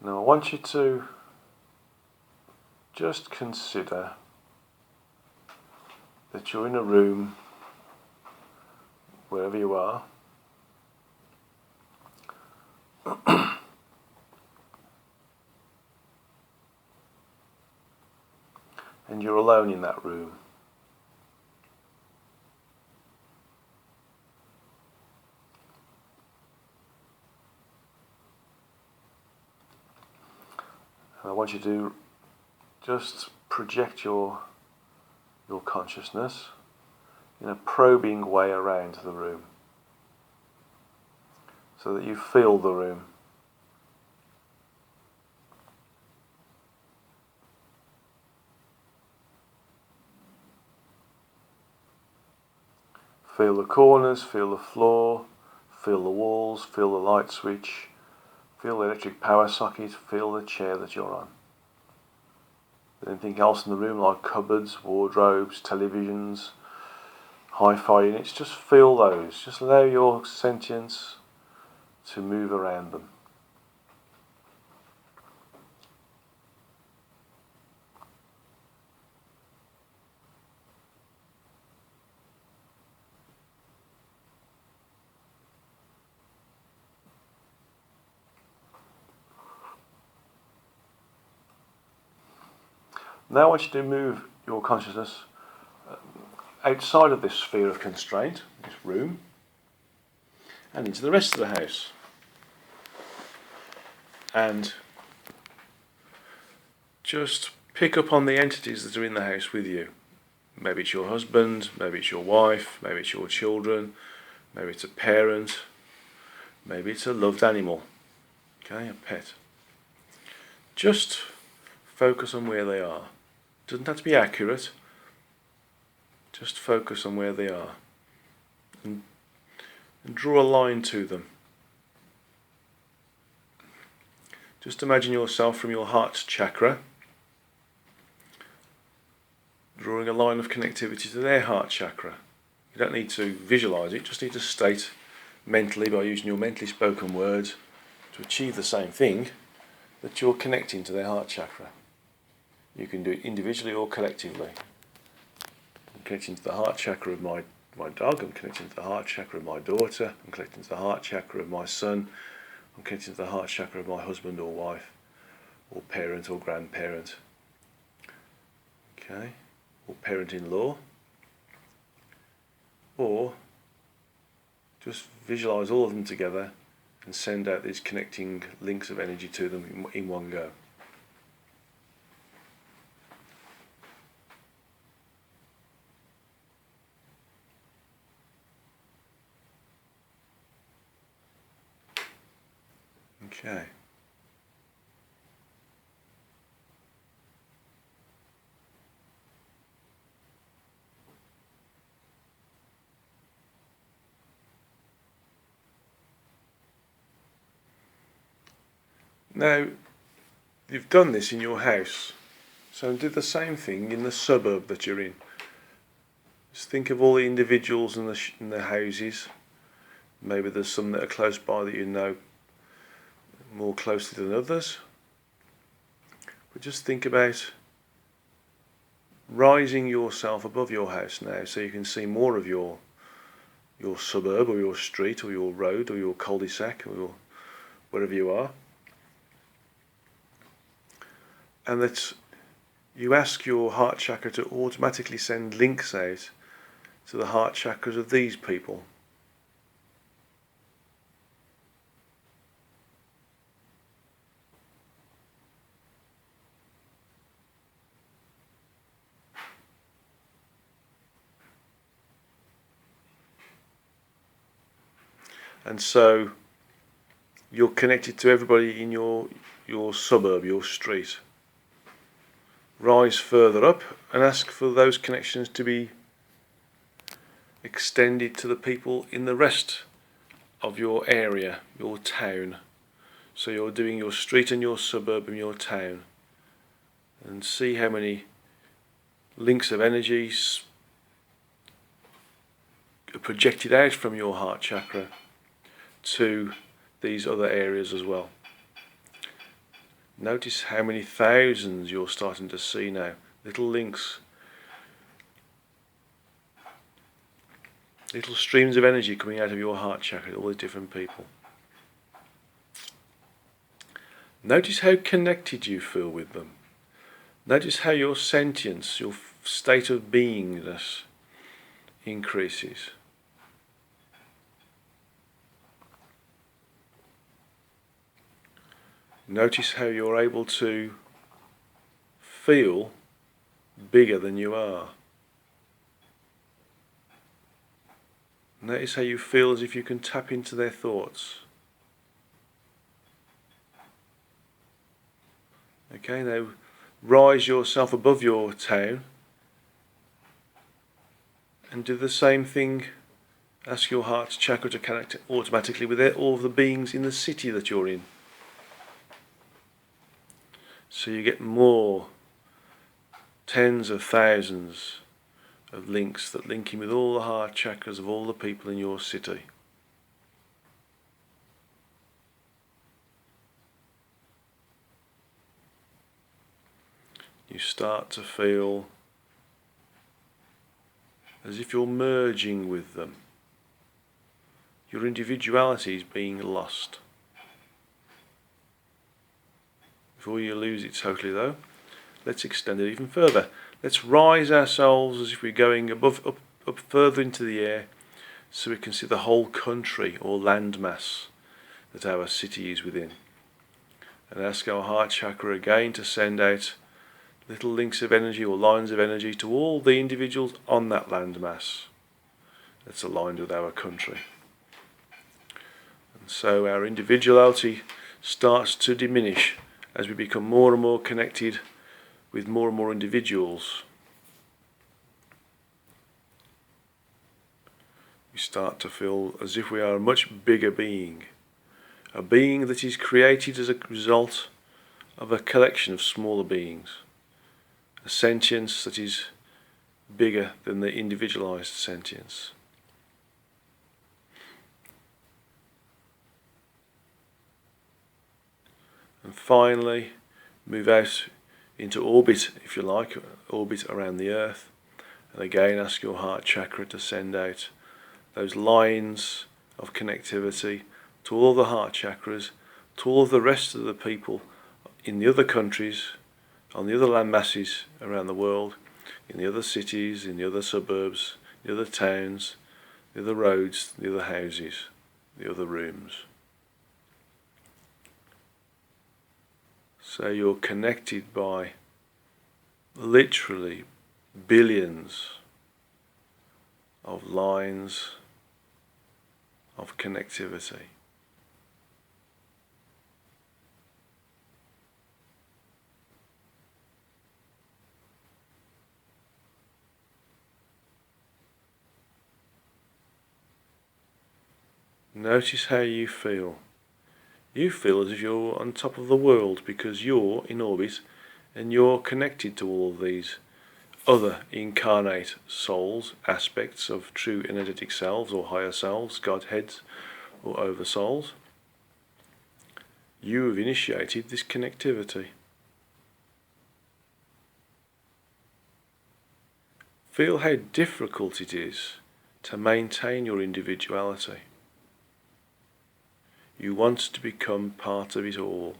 Now I want you to just consider that you're in a room, wherever you are, and you're alone in that room. And I want you to just project your consciousness in a probing way around the room, so that you feel the room. Feel the corners, feel the floor, feel the walls, feel the light switch, feel the electric power socket, feel the chair that you're on. Anything else in the room like cupboards, wardrobes, televisions, hi-fi units, just feel those. Just allow your sentience to move around them. Now I want you to move your consciousness outside of this sphere of constraint, this room, and into the rest of the house. And just pick up on the entities that are in the house with you. Maybe it's your husband, maybe it's your wife, maybe it's your children, maybe it's a parent, maybe it's a loved animal, okay, a pet. Just focus on where they are. Doesn't have to be accurate. Just focus on where they are and draw a line to them. Just imagine yourself from your heart chakra drawing a line of connectivity to their heart chakra. You don't need to visualize it, just need to state mentally by using your mentally spoken words to achieve the same thing, that you're connecting to their heart chakra. You can do it individually or collectively. I'm connecting to the heart chakra of my dog, I'm connecting to the heart chakra of my daughter, I'm connecting to the heart chakra of my son, I'm connecting to the heart chakra of my husband or wife, or parent or grandparent, okay, or parent-in-law, or just visualize all of them together and send out these connecting links of energy to them in one go. Okay. Now, you've done this in your house, so do the same thing in the suburb that you're in. Just think of all the individuals in the houses. Maybe there's some that are close by that you know more closely than others. But just think about rising yourself above your house now, so you can see more of your suburb or your street or your road or your cul-de-sac or wherever you are. And that you ask your heart chakra to automatically send links out to the heart chakras of these people. And so you're connected to everybody in your suburb, your street. Rise further up and ask for those connections to be extended to the people in the rest of your area, your town. So you're doing your street and your suburb and your town. And see how many links of energies are projected out from your heart chakra to these other areas as well. Notice how many thousands you're starting to see now. Little links. Little streams of energy coming out of your heart chakra, all the different people. Notice how connected you feel with them. Notice how your sentience, your state of beingness increases. Notice how you're able to feel bigger than you are. Notice how you feel as if you can tap into their thoughts. Okay, now rise yourself above your town and do the same thing. Ask your heart chakra to connect automatically with all of the beings in the city that you're in. So you get more, tens of thousands of links that link in with all the heart chakras of all the people in your city. You start to feel as if you're merging with them. Your individuality is being lost. Before you lose it totally though, let's extend it even further. Let's rise ourselves as if we're going up further into the air, so we can see the whole country or landmass that our city is within. And ask our heart chakra again to send out little links of energy or lines of energy to all the individuals on that landmass that's aligned with our country. And so our individuality starts to diminish as we become more and more connected with more and more individuals. We start to feel as if we are a much bigger being, a being that is created as a result of a collection of smaller beings, a sentience that is bigger than the individualized sentience. And finally, move out into orbit, if you like, orbit around the Earth. And again, ask your heart chakra to send out those lines of connectivity to all the heart chakras, to all of the rest of the people in the other countries, on the other land masses around the world, in the other cities, in the other suburbs, the other towns, the other roads, the other houses, the other rooms. So you're connected by literally billions of lines of connectivity. Notice how you feel. You feel as if you're on top of the world because you're in orbit and you're connected to all of these other incarnate souls, aspects of true energetic selves or higher selves, Godheads or oversouls. You have initiated this connectivity. Feel how difficult it is to maintain your individuality. You want to become part of it all.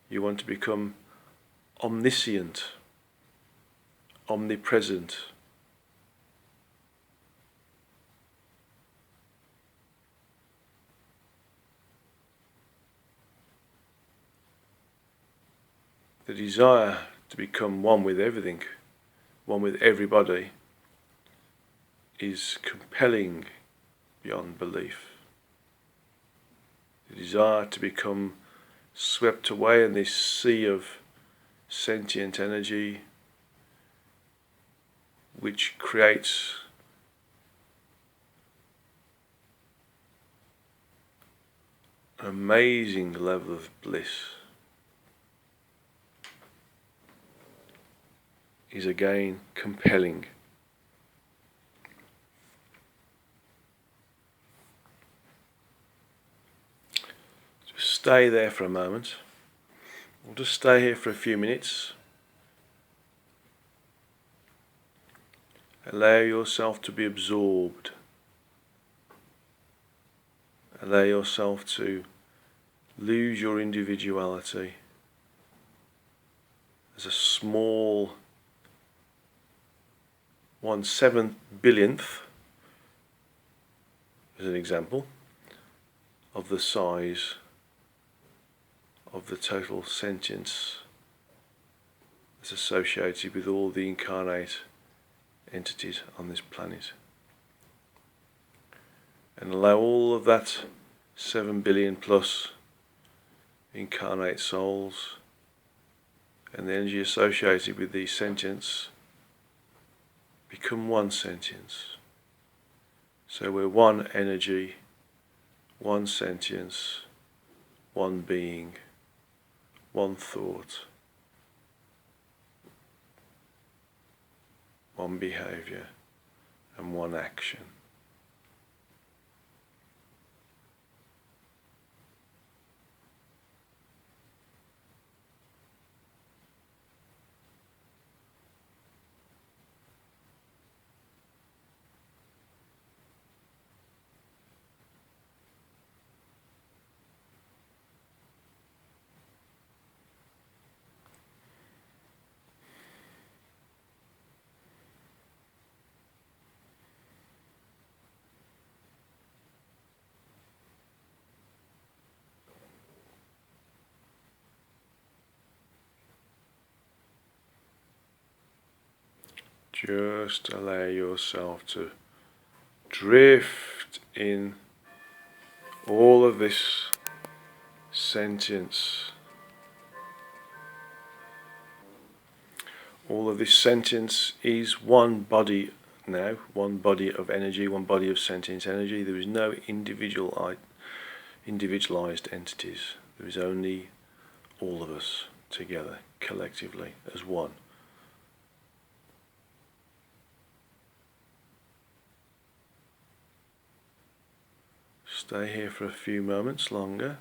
You want to become omniscient, omnipresent. The desire to become one with everything, one with everybody, is compelling beyond belief. The desire to become swept away in this sea of sentient energy which creates an amazing level of bliss is again compelling. Stay there for a moment. We'll just stay here for a few minutes. Allow yourself to be absorbed. Allow yourself to lose your individuality as a small 1/7 billionth, as an example, of the size of the total sentience that's associated with all the incarnate entities on this planet. And allow all of that 7 billion plus incarnate souls and the energy associated with these sentience become one sentience. So we're one energy, one sentience, one being, one thought, one behavior, and one action. Just allow yourself to drift in all of this sentience. All of this sentience is one body now, one body of energy, one body of sentient energy. There is no individualized entities. There is only all of us together, collectively, as one. Stay here for a few moments longer.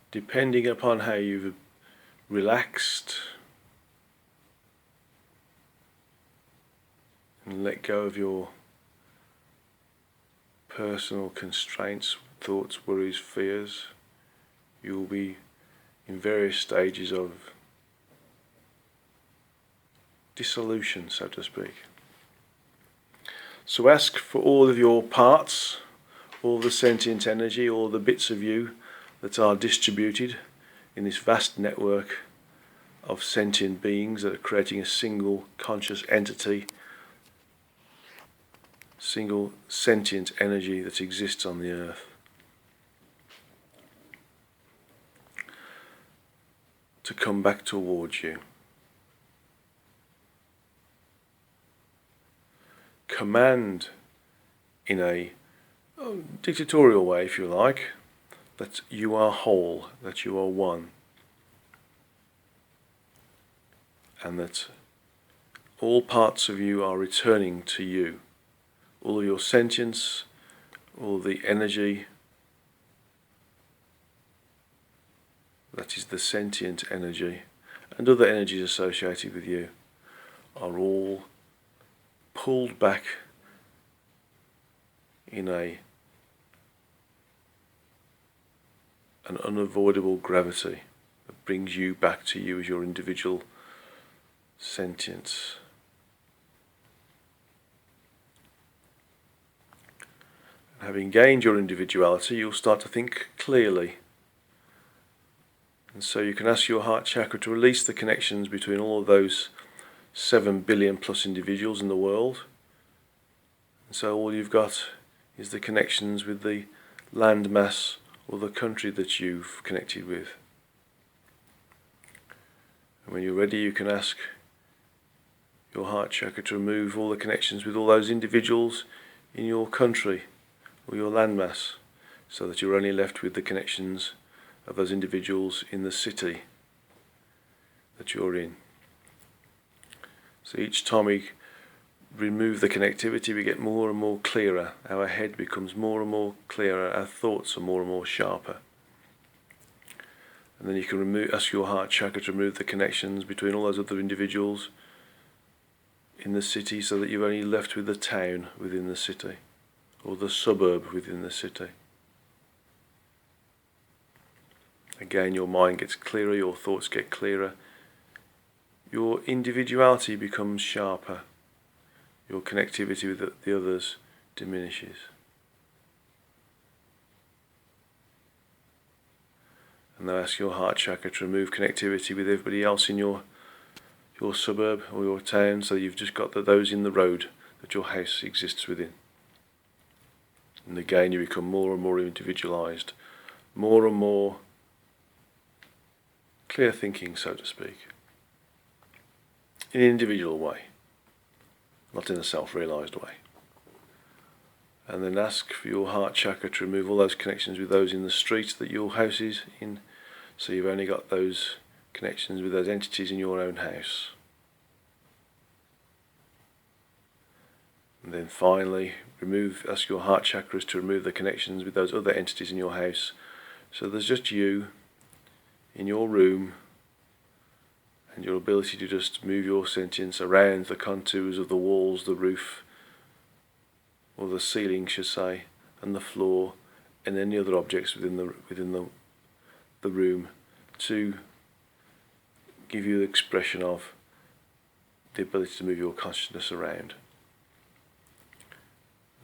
Depending upon how you've relaxed and let go of your personal constraints, thoughts, worries, fears, you will be in various stages of dissolution, so to speak. So ask for all of your parts, all the sentient energy, all the bits of you that are distributed in this vast network of sentient beings that are creating a single conscious entity, single sentient energy that exists on the earth. To come back towards you. Command in a dictatorial way, if you like, that you are whole, that you are one, and that all parts of you are returning to you. All of your sentience, all the energy, that is the sentient energy, and other energies associated with you, are all pulled back in an unavoidable gravity that brings you back to you as your individual sentience. And having gained your individuality, you'll start to think clearly. And so you can ask your heart chakra to release the connections between all of those 7 billion plus individuals in the world. And so all you've got is the connections with the land mass or the country that you've connected with. And when you're ready, you can ask your heart chakra to remove all the connections with all those individuals in your country or your landmass, so that you're only left with the connections of those individuals in the city that you're in. So each time we remove the connectivity, we get more and more clearer. Our head becomes more and more clearer. Our thoughts are more and more sharper. And then you can ask your heart chakra to remove the connections between all those other individuals in the city, so that you're only left with the town within the city, or the suburb within the city. Again, your mind gets clearer, your thoughts get clearer, your individuality becomes sharper, your connectivity with the others diminishes. And now ask your heart chakra to remove connectivity with everybody else in your suburb or your town, so you've just got those in the road that your house exists within. And again, you become more and more individualized, more and more clear thinking, so to speak, in an individual way, not in a self-realized way. And then ask for your heart chakra to remove all those connections with those in the street that your house is in, so you've only got those connections with those entities in your own house. And then finally, ask your heart chakras to remove the connections with those other entities in your house. So there's just you in your room, and your ability to just move your sentience around the contours of the walls, the roof, or the ceiling, should say, and the floor, and any other objects within the room, to give you the expression of the ability to move your consciousness around.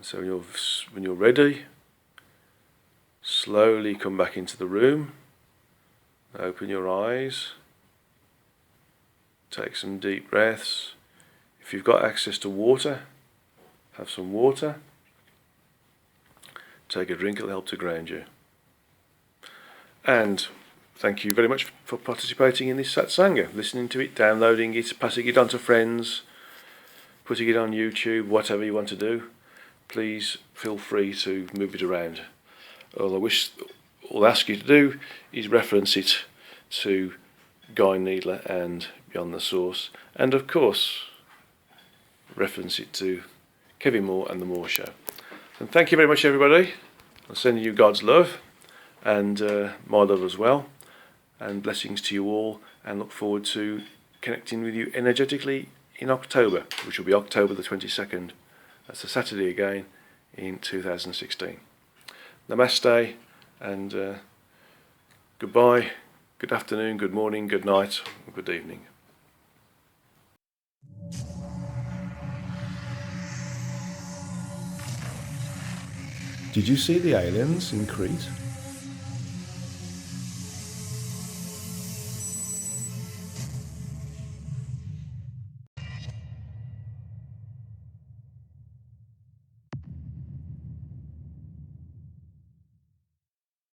So when you're ready, slowly come back into the room, open your eyes, take some deep breaths. If you've got access to water, have some water. Take a drink, it'll help to ground you. And thank you very much for participating in this Satsanga, listening to it, downloading it, passing it on to friends, putting it on YouTube, whatever you want to do. Please feel free to move it around. All I'll ask you to do is reference it to Guy Needler and Beyond the Source, and of course reference it to Kevin Moore and The Moore Show. And thank you very much, everybody. I'm sending you God's love and my love as well, and blessings to you all, and look forward to connecting with you energetically in October, which will be October the 22nd. That's a Saturday again in 2016. Namaste, and goodbye, good afternoon, good morning, good night, good evening. Did you see the aliens in Crete?